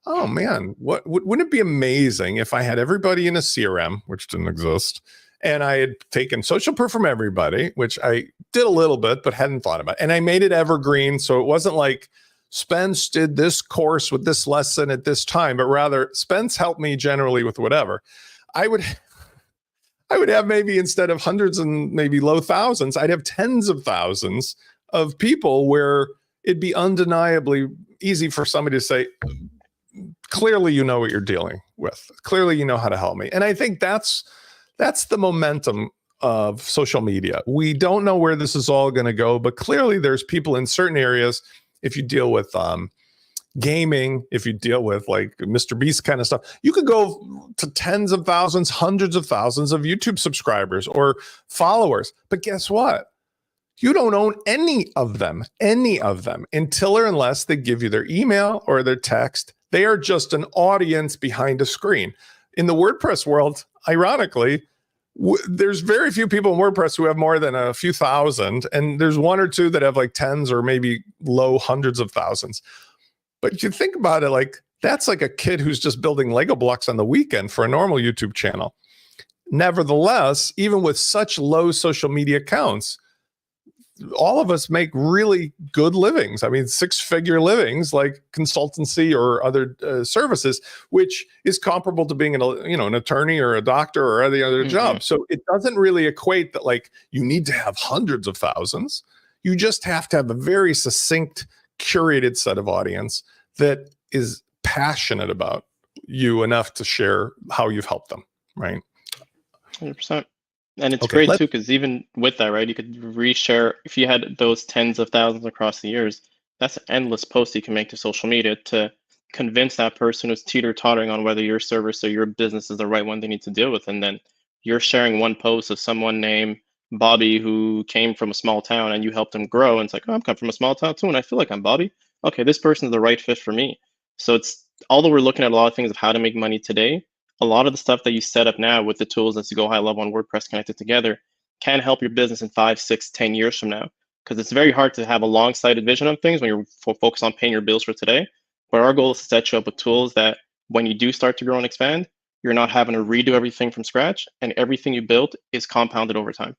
Oh man, wouldn't it be amazing if I had everybody in a CRM, which didn't exist, and I had taken social proof from everybody, which I did a little bit, but hadn't thought about, and I made it evergreen. So it wasn't like Spence did this course with this lesson at this time, but rather Spence helped me generally with whatever. I would have maybe instead of hundreds and maybe low thousands, I'd have tens of thousands of people where it'd be undeniably easy for somebody to say, clearly, you know what you're dealing with. Clearly, you know how to help me. And I think that's the momentum of social media. We don't know where this is all going to go, but clearly there's people in certain areas. If you deal with gaming, if you deal with like Mr. Beast kind of stuff, you could go to tens of thousands, hundreds of thousands of YouTube subscribers or followers. But guess what? You don't own any of them until or unless they give you their email or their text. They are just an audience behind a screen. In the WordPress world, ironically, there's very few people in WordPress who have more than a few thousand, and there's one or two that have like tens or maybe low hundreds of thousands. But you think about it, like that's like a kid who's just building Lego blocks on the weekend for a normal YouTube channel. Nevertheless, even with such low social media counts, all of us make really good livings. I mean, six-figure livings like consultancy or other services, which is comparable to being an attorney or a doctor or any other job. So it doesn't really equate that like you need to have hundreds of thousands. You just have to have a very succinct, curated set of audience that is passionate about you enough to share how you've helped them, right? 100%. And it's great too, because even with that, right, you could reshare. If you had those tens of thousands across the years, that's an endless post you can make to social media to convince that person who's teeter-tottering on whether your service or your business is the right one they need to deal with. And then you're sharing one post of someone named Bobby who came from a small town and you helped them grow. And it's like, oh, I'm coming from a small town too, and I feel like I'm Bobby. Okay, this person is the right fit for me. So it's, although we're looking at a lot of things of how to make money today, a lot of the stuff that you set up now with the tools that's GoHighLevel and WordPress connected together can help your business in 5, 6, 10 years from now. Because it's very hard to have a long-sighted vision of things when you're focused on paying your bills for today. But our goal is to set you up with tools that when you do start to grow and expand, you're not having to redo everything from scratch, and everything you built is compounded over time.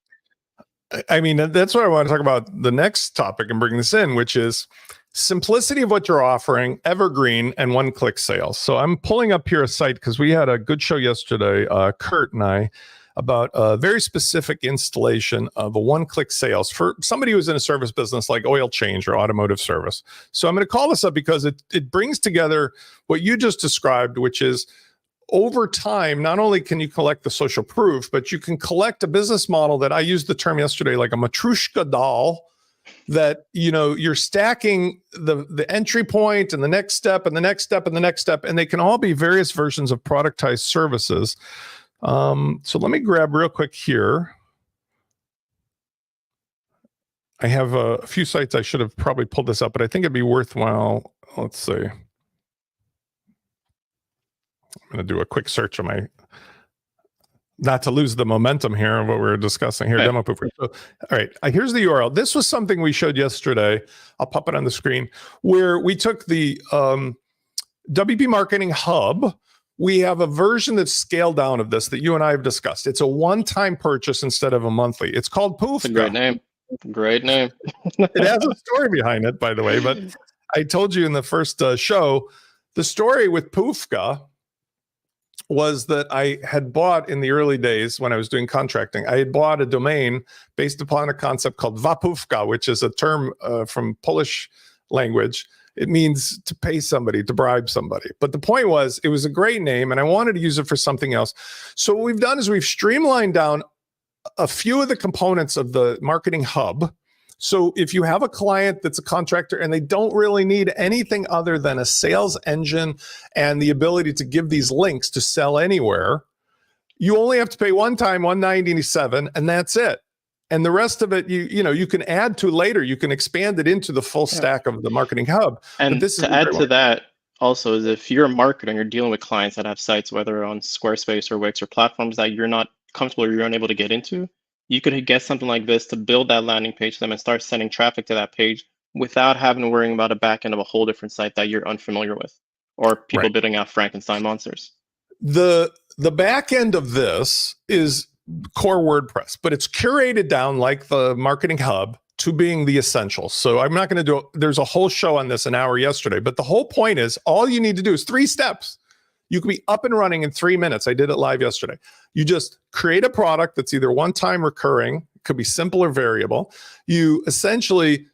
I mean, that's what I want to talk about the next topic and bring this in, which is simplicity of what you're offering, evergreen, and one-click sales. So I'm pulling up here a site because we had a good show yesterday, Kurt and I, about a very specific installation of a one-click sales for somebody who's in a service business like oil change or automotive service. So I'm going to call this up because it brings together what you just described, which is over time, not only can you collect the social proof, but you can collect a business model that I used the term yesterday, like a Matryoshka doll, that you're stacking the entry point and the next step and the next step and the next step, and they can all be various versions of productized services. So let me grab real quick here. I have a few sites. I should have probably pulled this up, but I think it'd be worthwhile. Let's see. I'm going to do a quick search on my, not to lose the momentum here of what we're discussing here. Demo proof. So, all right, here's the URL. This was something we showed yesterday. I'll pop it on the screen, where we took the WP Marketing Hub. We have a version that's scaled down of this that you and I have discussed. It's a one-time purchase instead of a monthly. It's called Poofka. Great name. Great name. It has a story behind it, by the way. But I told you in the first show, the story with Poofka was that I had bought in the early days when I was doing contracting, I had bought a domain based upon a concept called Wapówka, which is a term from Polish language. It means to pay somebody, to bribe somebody. But the point was, it was a great name and I wanted to use it for something else. So what we've done is we've streamlined down a few of the components of the marketing hub. So if you have a client that's a contractor and they don't really need anything other than a sales engine and the ability to give these links to sell anywhere, you only have to pay one time, $197, and that's it. And the rest of it, you can add to later. You can expand it into the full stack of the marketing hub. And to add to that also is if you're a marketer and you're dealing with clients that have sites, whether on Squarespace or Wix or platforms that you're not comfortable or you're unable to get into, you could get something like this to build that landing page to them and start sending traffic to that page without having to worry about a back end of a whole different site that you're unfamiliar with, or people building out Frankenstein monsters. The back end of this is core WordPress, but it's curated down like the marketing hub to being the essentials. So I'm not going to do, there's a whole show on this an hour yesterday, but the whole point is all you need to do is 3 steps. You can be up and running in 3 minutes. I did it live yesterday. You just create a product that's either one-time recurring, could be simple or variable. You essentially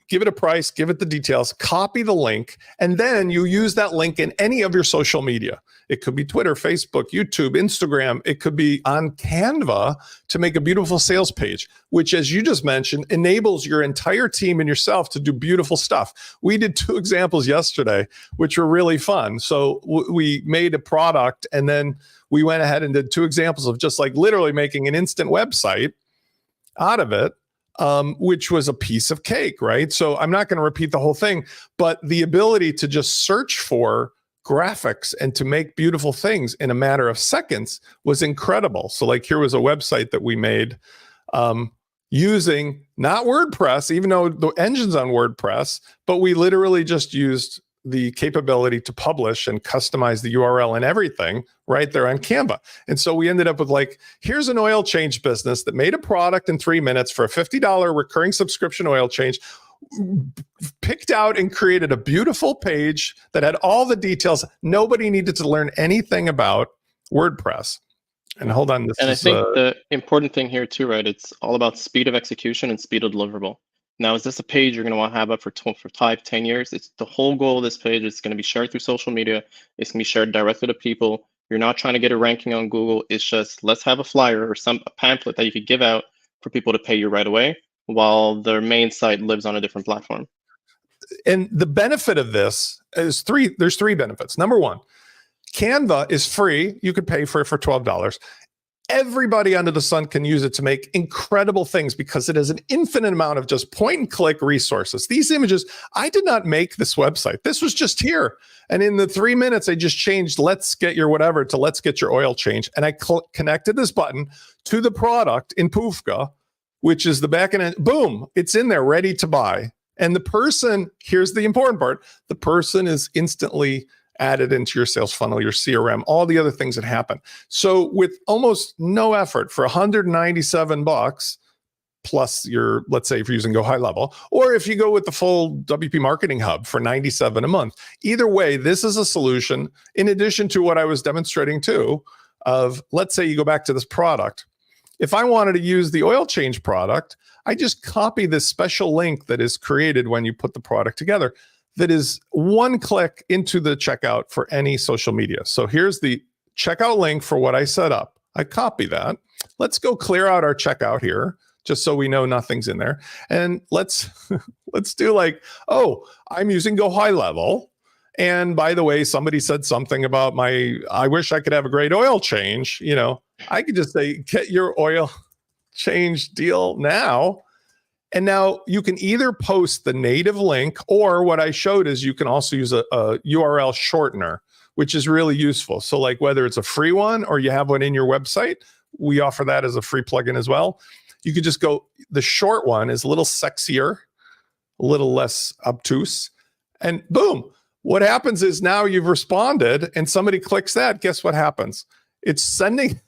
give it a price, give it the details, copy the link, and then you use that link in any of your social media. It could be Twitter, Facebook, YouTube, Instagram. It could be on Canva to make a beautiful sales page, which, as you just mentioned, enables your entire team and yourself to do beautiful stuff. We did 2 examples yesterday, which were really fun. So we made a product and then we went ahead and did 2 examples of just like literally making an instant website out of it. Which was a piece of cake, right? So I'm not going to repeat the whole thing, but the ability to just search for graphics and to make beautiful things in a matter of seconds was incredible. So like here was a website that we made using not WordPress, even though the engine's on WordPress, but we literally just used the capability to publish and customize the URL and everything right there on Canva. And so we ended up with like, here's an oil change business that made a product in 3 minutes for a $50 recurring subscription oil change, picked out and created a beautiful page that had all the details. Nobody needed to learn anything about WordPress. And hold on. I think the important thing here too, right? It's all about speed of execution and speed of deliverable. Now, is this a page you're going to want to have up for 5, 10 years? It's the whole goal of this page. It's going to be shared through social media. It's going to be shared directly to people. You're not trying to get a ranking on Google. It's just, let's have a flyer or a pamphlet that you could give out for people to pay you right away while their main site lives on a different platform. And the benefit of this is there's 3 benefits. Number 1, Canva is free. You could pay for it for $12. Everybody under the sun can use it to make incredible things because it has an infinite amount of just point and click resources. These images, I did not make this website. This was just here. And in the 3 minutes, I just changed let's get your whatever to let's get your oil change. And I connected this button to the product in Pufka, which is the back end. Boom, it's in there ready to buy. And the person, here's the important part, the person is instantly added into your sales funnel, your CRM, all the other things that happen. So with almost no effort for $197 plus your, let's say if you're using GoHighLevel, or if you go with the full WP Marketing Hub for $97 a month, either way, this is a solution in addition to what I was demonstrating too of, let's say you go back to this product. If I wanted to use the oil change product, I just copy this special link that is created when you put the product together. That is 1 click into the checkout for any social media. So here's the checkout link for what I set up. I copy that. Let's go clear out our checkout here, just so we know nothing's in there. And let's do like, oh, I'm using GoHighLevel. And by the way, somebody said something about I wish I could have a great oil change. I could just say, get your oil change deal now. And now you can either post the native link, or what I showed is you can also use a URL shortener, which is really useful. So like whether it's a free one or you have one in your website, we offer that as a free plugin as well. You could just go, the short one is a little sexier, a little less obtuse, and boom. What happens is now you've responded and somebody clicks that. Guess what happens? It's sending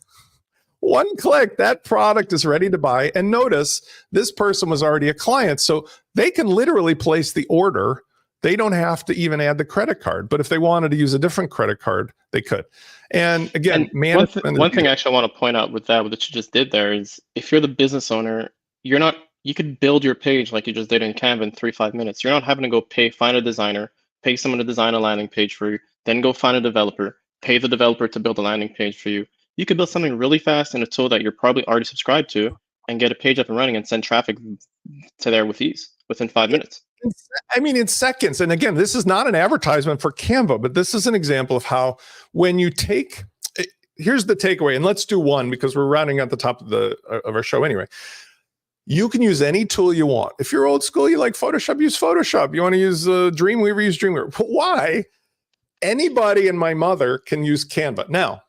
1 click, that product is ready to buy. And notice this person was already a client. So they can literally place the order They don't have to even add the credit card, but if they wanted to use a different credit card, they could. And again, management. One thing actually I want to point out with that, what you just did there, is if you're the business owner, you could build your page like you just did in Canva in 3-5 minutes. You're not having to go find a designer, pay someone to design a landing page for you, then go find a developer, pay the developer to build a landing page for you. You could build something really fast in a tool that you're probably already subscribed to and get a page up and running and send traffic to there with ease within 5 minutes. I mean, in seconds. And again, this is not an advertisement for Canva, but this is an example of how when you take, here's the takeaway, and let's do one because we're rounding at the top of our show anyway. You can use any tool you want. If you're old school, you like Photoshop, use Photoshop. You want to use Dreamweaver, use Dreamweaver. Why? Anybody and my mother can use Canva. Now,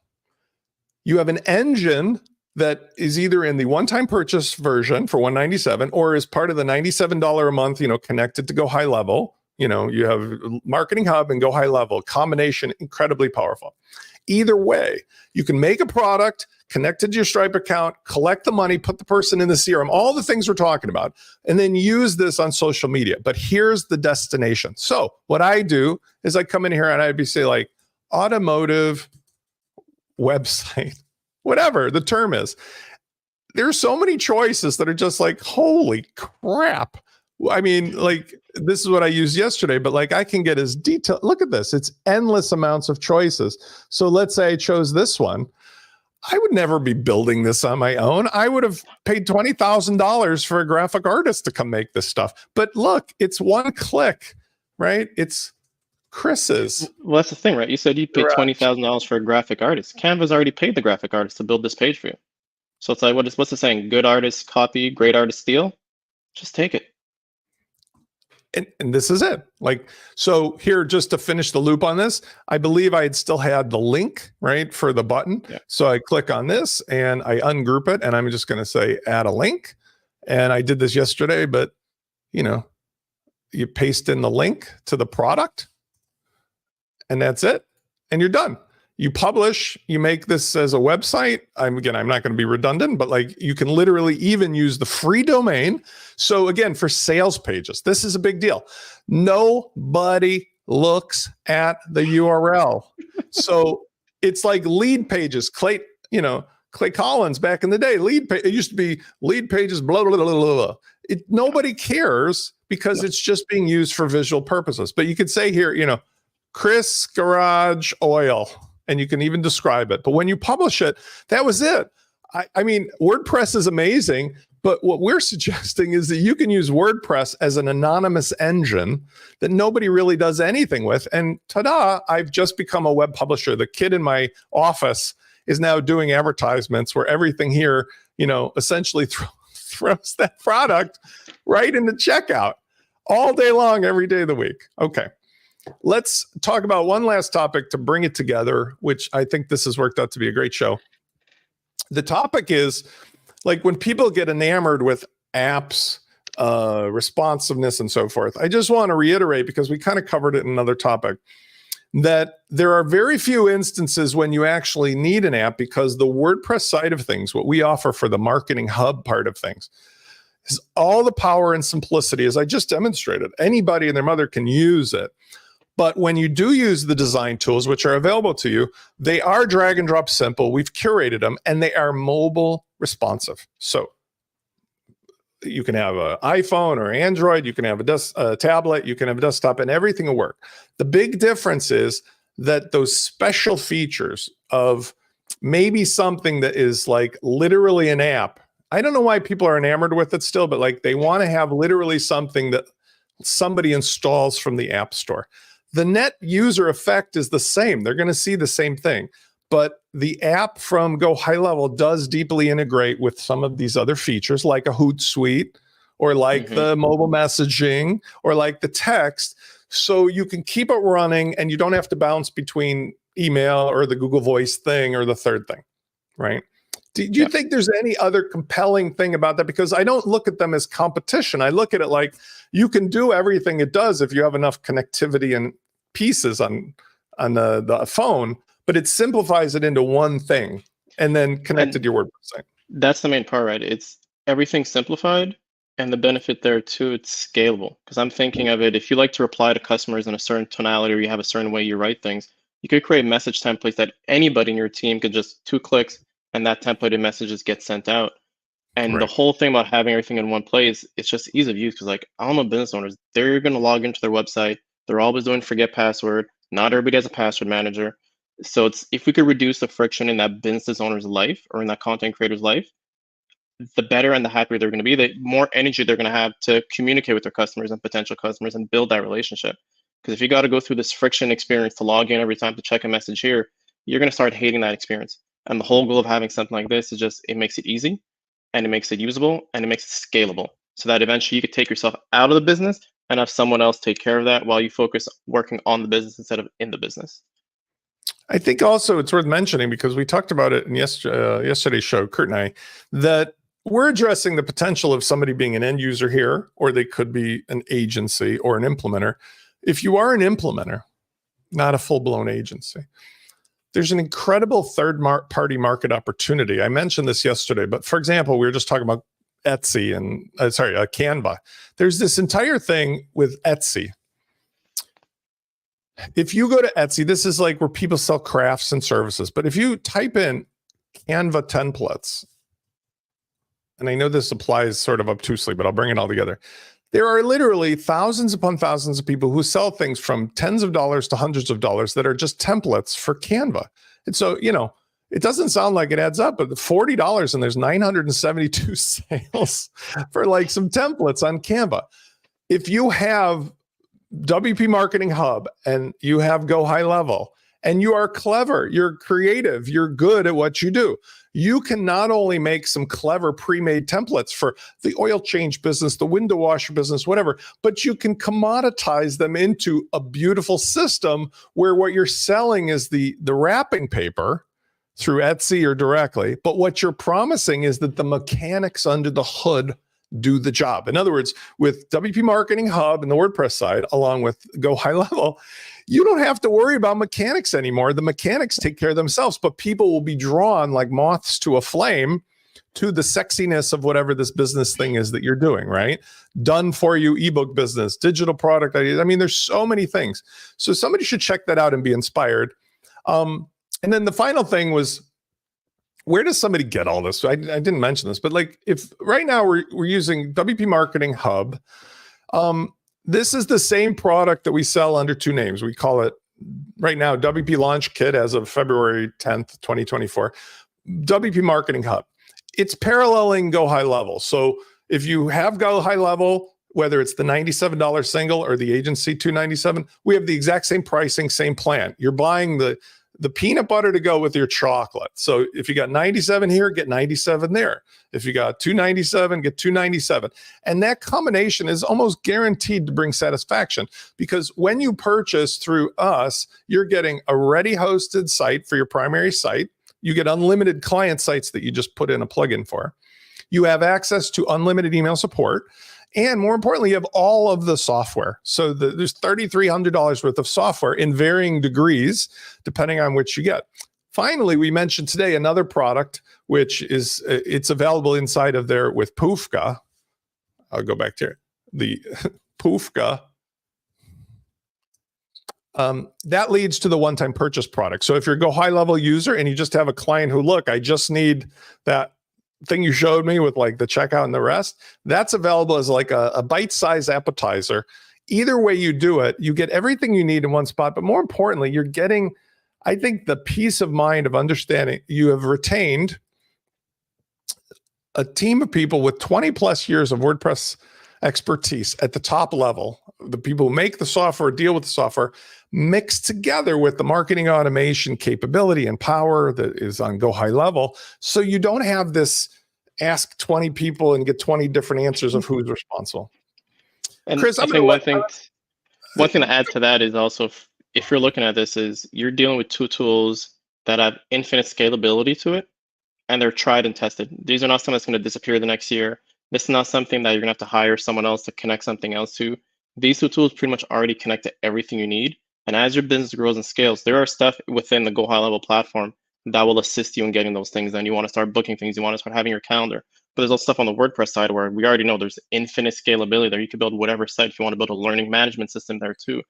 you have an engine that is either in the one-time purchase version for $197 or is part of the $97 a month, connected to GoHighLevel. You have Marketing Hub and GoHighLevel, combination, incredibly powerful. Either way, you can make a product, connect it to your Stripe account, collect the money, put the person in the CRM, all the things we're talking about, and then use this on social media. But here's the destination. So what I do is I come in here and I'd be say like automotive website, whatever the term is. There's so many choices that are just like, holy crap. I mean, like, this is what I used yesterday, but like I can get as detailed. Look at this. It's endless amounts of choices. So let's say I chose this one. I would never be building this on my own. I would have paid $20,000 for a graphic artist to come make this stuff. But look, it's one click, right? It's Chris's. Well, that's the thing, right? You said you paid $20,000 for a graphic artist. Canva's already paid the graphic artist to build this page for you. So it's like, what's the saying? Good artists copy, great artists steal. Just take it. And this is it. Like, so here, just to finish the loop on this, I believe I had still had the link, right, for the button. Yeah. So I click on this and I ungroup it, and I'm just going to say add a link. And I did this yesterday, but you paste in the link to the product and that's it. And you're done. You publish, you make this as a website. I'm not going to be redundant, but like you can literally even use the free domain. So again, for sales pages, this is a big deal. Nobody looks at the URL. So it's like lead pages. Clay Collins back in the day, it used to be lead pages, blah, blah, blah, blah, blah. Nobody cares because it's just being used for visual purposes. But you could say here, Chris Garage Oil. And you can even describe it. But when you publish it, that was it. I mean, WordPress is amazing, but what we're suggesting is that you can use WordPress as an anonymous engine that nobody really does anything with. And ta-da, I've just become a web publisher. The kid in my office is now doing advertisements where everything here, essentially throws that product right into checkout all day long, every day of the week. Okay. Let's talk about one last topic to bring it together, which I think this has worked out to be a great show. The topic is like when people get enamored with apps, responsiveness and so forth. I just want to reiterate, because we kind of covered it in another topic, that there are very few instances when you actually need an app, because the WordPress side of things, what we offer for the Marketing Hub part of things, is all the power and simplicity, as I just demonstrated. Anybody and their mother can use it. But when you do use the design tools, which are available to you, they are drag and drop simple. We've curated them, and they are mobile responsive. So you can have an iPhone or Android, you can have a tablet, you can have a desktop, and everything will work. The big difference is that those special features of maybe something that is like literally an app. I don't know why people are enamored with it still, but like they want to have literally something that somebody installs from the App Store. The net user effect is the same. They're going to see the same thing. But the app from GoHighLevel does deeply integrate with some of these other features, like a Hootsuite, or like the mobile messaging, or like the text. So you can keep it running and you don't have to bounce between email or the Google Voice thing or the third thing, right? Do you think there's any other compelling thing about that? Because I don't look at them as competition. I look at it like you can do everything it does if you have enough connectivity and pieces on the phone, but it simplifies it into one thing and then connected to your WordPress site. That's the main part, right? It's everything simplified, And the benefit there too, it's scalable. Because I'm thinking of it, if you like to reply to customers in a certain tonality or you have a certain way you write things, you could create message templates that anybody in your team could just 2 clicks and that templated messages get sent out. And the Right. whole thing about having everything in one place, it's just ease of use. Because like all my business owners, they're gonna log into their website. They're always doing forget password. Not everybody has a password manager. So it's if we could reduce the friction in that business owner's life or in that content creator's life, the better and the happier they're going to be, the more energy they're going to have to communicate with their customers and potential customers and build that relationship. Because if you got to go through this friction experience to log in every time to check a message here, you're going to start hating that experience. And the whole goal of having something like this is just it makes it easy and it makes it usable and it makes it scalable so that eventually you could take yourself out of the business and have someone else take care of that while you focus working on the business instead of in the business. I think also it's worth mentioning because we talked about it in yesterday's show, Kurt and I, that we're addressing the potential of somebody being an end user here, or they could be an agency or an implementer. If you are an implementer, not a full-blown agency, there's an incredible third-party market opportunity. I mentioned this yesterday, but for example, we were just talking about Etsy and Canva. There's this entire thing with Etsy. If you go to Etsy, this is like where people sell crafts and services. But if you type in Canva templates, and I know this applies sort of obtusely, but I'll bring it all together. There are literally thousands upon thousands of people who sell things from tens of dollars to hundreds of dollars that are just templates for Canva. And so, it doesn't sound like it adds up, but $40 and there's 972 sales for like some templates on Canva. If you have WP Marketing Hub and you have GoHighLevel and you are clever, you're creative, you're good at what you do, you can not only make some clever pre-made templates for the oil change business, the window washer business, whatever, but you can commoditize them into a beautiful system where what you're selling is the wrapping paper through Etsy or directly, but what you're promising is that the mechanics under the hood do the job. In other words, with WP Marketing Hub and the WordPress side, along with GoHighLevel, you don't have to worry about mechanics anymore. The mechanics take care of themselves, but people will be drawn like moths to a flame to the sexiness of whatever this business thing is that you're doing, right? Done for you ebook business, digital product ideas. I mean, there's so many things. So somebody should check that out and be inspired. And then the final thing was, where does somebody get all this? I didn't mention this, but like if right now we're using WP Marketing Hub, this is the same product that we sell under two names. We call it right now WP Launch Kit as of February 10th, 2024, WP Marketing Hub. It's paralleling GoHighLevel. So if you have GoHighLevel, whether it's the $97 single or the agency $297, we have the exact same pricing, same plan. You're buying the peanut butter to go with your chocolate. So if you got 97 here, get 97 there. If you got 297, get 297. And that combination is almost guaranteed to bring satisfaction because when you purchase through us, you're getting a ready hosted site for your primary site. You get unlimited client sites that you just put in a plugin for. You have access to unlimited email support. And more importantly, you have all of the software. So there's $3,300 worth of software in varying degrees, depending on which you get. Finally, we mentioned today another product, which is, it's available inside of there with Poofka. I'll go back to the Poofka. That leads to the one-time purchase product. So if you're a GoHighLevel user and you just have a client who, look, I just need that thing you showed me with like the checkout and the rest, that's available as like a bite-sized appetizer. Either way you do it, you get everything you need in one spot. But more importantly, you're getting, I think, the peace of mind of understanding you have retained a team of people with 20 plus years of WordPress expertise at the top level, the people who make the software, deal with the software, mixed together with the marketing automation capability and power that is on GoHighLevel. So you don't have this ask 20 people and get 20 different answers of who's responsible. And Chris, I think one thing to add to that is also if you're looking at this is you're dealing with two tools that have infinite scalability to it and they're tried and tested. These are not something that's going to disappear the next year. This is not something that you're going to have to hire someone else to connect something else to. These two tools pretty much already connect to everything you need. And as your business grows and scales, there are stuff within the GoHighLevel platform that will assist you in getting those things. Then you want to start booking things. You want to start having your calendar. But there's also stuff on the WordPress side where we already know there's infinite scalability there. You can build whatever site. If you want to build a learning management system there too.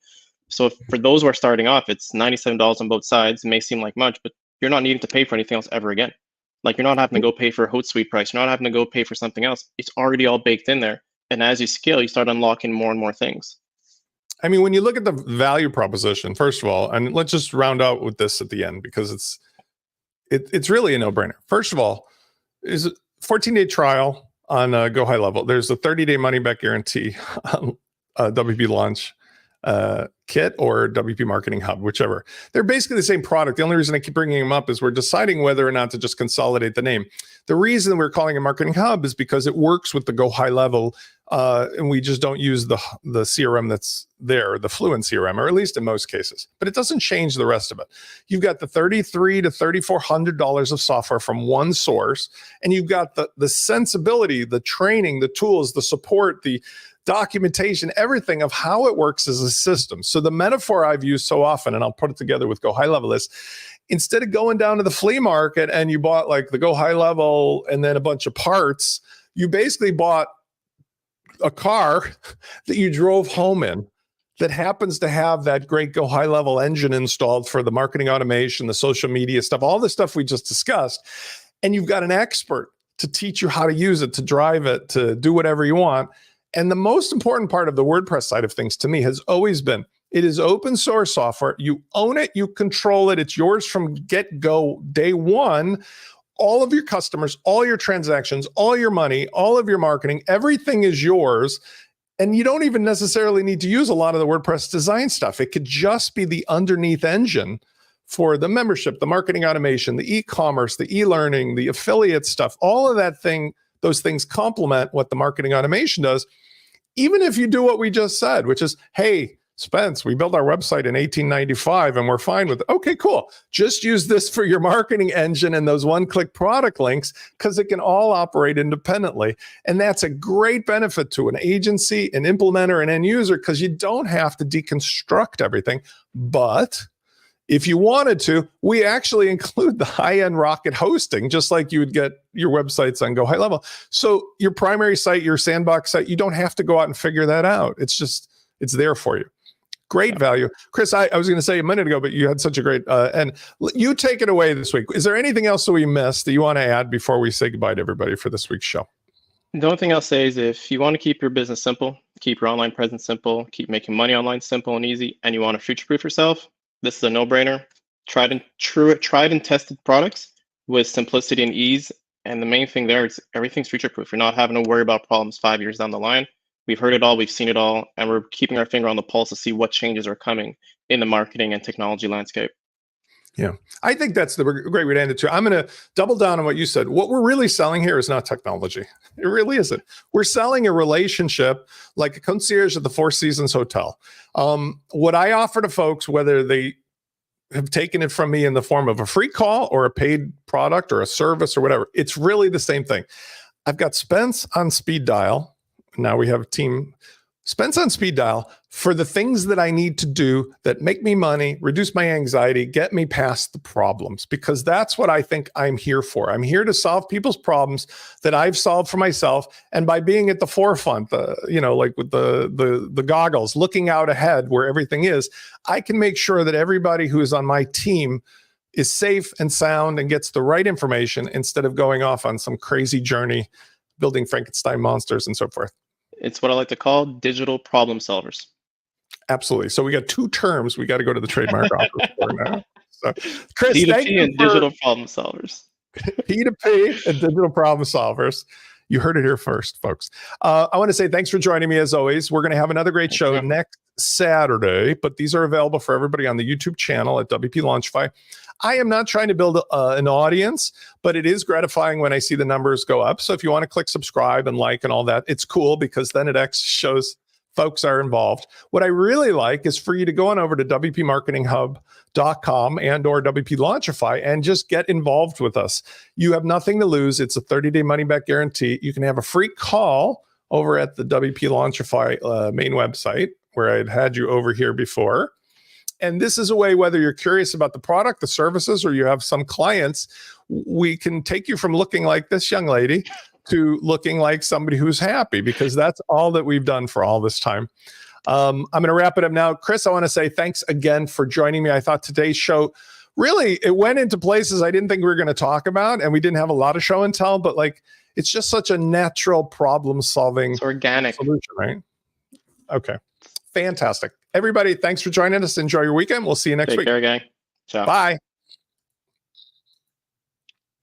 So for those who are starting off, it's $97 on both sides. It may seem like much, but you're not needing to pay for anything else ever again. Like you're not having to go pay for a Hootsuite price. You're not having to go pay for something else. It's already all baked in there. And as you scale, you start unlocking more and more things. I mean, when you look at the value proposition, first of all, and let's just round out with this at the end because it's really a no-brainer. First of all, is a 14-day trial on GoHighLevel. There's a 30-day money-back guarantee on WP Launch Kit or WP Marketing Hub, whichever. They're basically the same product. The only reason I keep bringing them up is we're deciding whether or not to just consolidate the name. The reason we're calling it Marketing Hub is because it works with the GoHighLevel, and we just don't use the CRM that's there, the Fluent CRM, or at least in most cases. But it doesn't change the rest of it. You've got the $3,300 to $3,400 of software from one source, and you've got the sensibility, the training, the tools, the support, the documentation, everything of how it works as a system. So the metaphor I've used so often, and I'll put it together with GoHighLevel, is instead of going down to the flea market and you bought like the GoHighLevel and then a bunch of parts, you basically bought a car that you drove home in that happens to have that great GoHighLevel engine installed for the marketing automation, the social media stuff, all the stuff we just discussed. And you've got an expert to teach you how to use it, to drive it, to do whatever you want. And the most important part of the WordPress side of things to me has always been, it is open source software. You own it, you control it. It's yours from get-go, day one. All of your customers, all your transactions, all your money, all of your marketing, everything is yours. And you don't even necessarily need to use a lot of the WordPress design stuff. It could just be the underneath engine for the membership, the marketing automation, the e-commerce, the e-learning, the affiliate stuff, all of that thing. Those things complement what the marketing automation does. Even if you do what we just said, which is, hey, Spence, we built our website in 1895 and we're fine with it. Okay, cool. Just use this for your marketing engine and those one-click product links because it can all operate independently. And that's a great benefit to an agency, an implementer, an end user because you don't have to deconstruct everything. But if you wanted to, we actually include the high-end rocket hosting, just like you would get your websites on GoHighLevel. So your primary site, your sandbox site, you don't have to go out and figure that out. It's there for you. Great value. Chris, I was going to say a minute ago, but you had such a great, and you take it away this week. Is there anything else that we missed that you want to add before we say goodbye to everybody for this week's show? The only thing I'll say is if you want to keep your business simple, keep your online presence simple, keep making money online simple and easy, and you want to future-proof yourself, this is a no-brainer. Tried and tested products with simplicity and ease. And the main thing there is everything's future-proof. You're not having to worry about problems 5 years down the line. We've heard it all, we've seen it all, and we're keeping our finger on the pulse to see what changes are coming in the marketing and technology landscape. Yeah, I think that's the great way to end it too. I'm going to double down on what you said. What we're really selling here is not technology. It really isn't. We're selling a relationship like a concierge at the Four Seasons Hotel. What I offer to folks, whether they have taken it from me in the form of a free call or a paid product or a service or whatever, it's really the same thing. I've got Spence on speed dial. Now we have a team. Spence on speed dial for the things that I need to do that make me money, reduce my anxiety, get me past the problems, because that's what I think I'm here for. I'm here to solve people's problems that I've solved for myself. And by being at the forefront, like with the goggles, looking out ahead where everything is, I can make sure that everybody who is on my team is safe and sound and gets the right information instead of going off on some crazy journey, building Frankenstein monsters and so forth. It's what I like to call digital problem solvers. Absolutely. So we got two terms we got to go to the trademark office for now. So, Chris, P2P thank you and digital problem solvers. P2P and digital problem solvers. You heard it here first, folks. I want to say thanks for joining me as always. We're going to have another great show next Saturday, but these are available for everybody on the YouTube channel at WP Launchify. I am not trying to build an audience, but it is gratifying when I see the numbers go up. So if you want to click subscribe and like and all that, it's cool because then it shows folks are involved. What I really like is for you to go on over to WPMarketingHub.com and or WP Launchify and just get involved with us. You have nothing to lose. It's a 30-day money-back guarantee. You can have a free call over at the WP Launchify main website where I'd had you over here before. And this is a way, whether you're curious about the product, the services, or you have some clients, we can take you from looking like this young lady to looking like somebody who's happy, because that's all that we've done for all this time. I'm going to wrap it up now. Chris, I want to say thanks again for joining me. I thought today's show, really, it went into places I didn't think we were going to talk about, and we didn't have a lot of show and tell, but like, it's just such a natural problem solving organic solution, right? Okay. Fantastic. Everybody, thanks for joining us. Enjoy your weekend. We'll see you next week. Take care, gang. Ciao. Bye.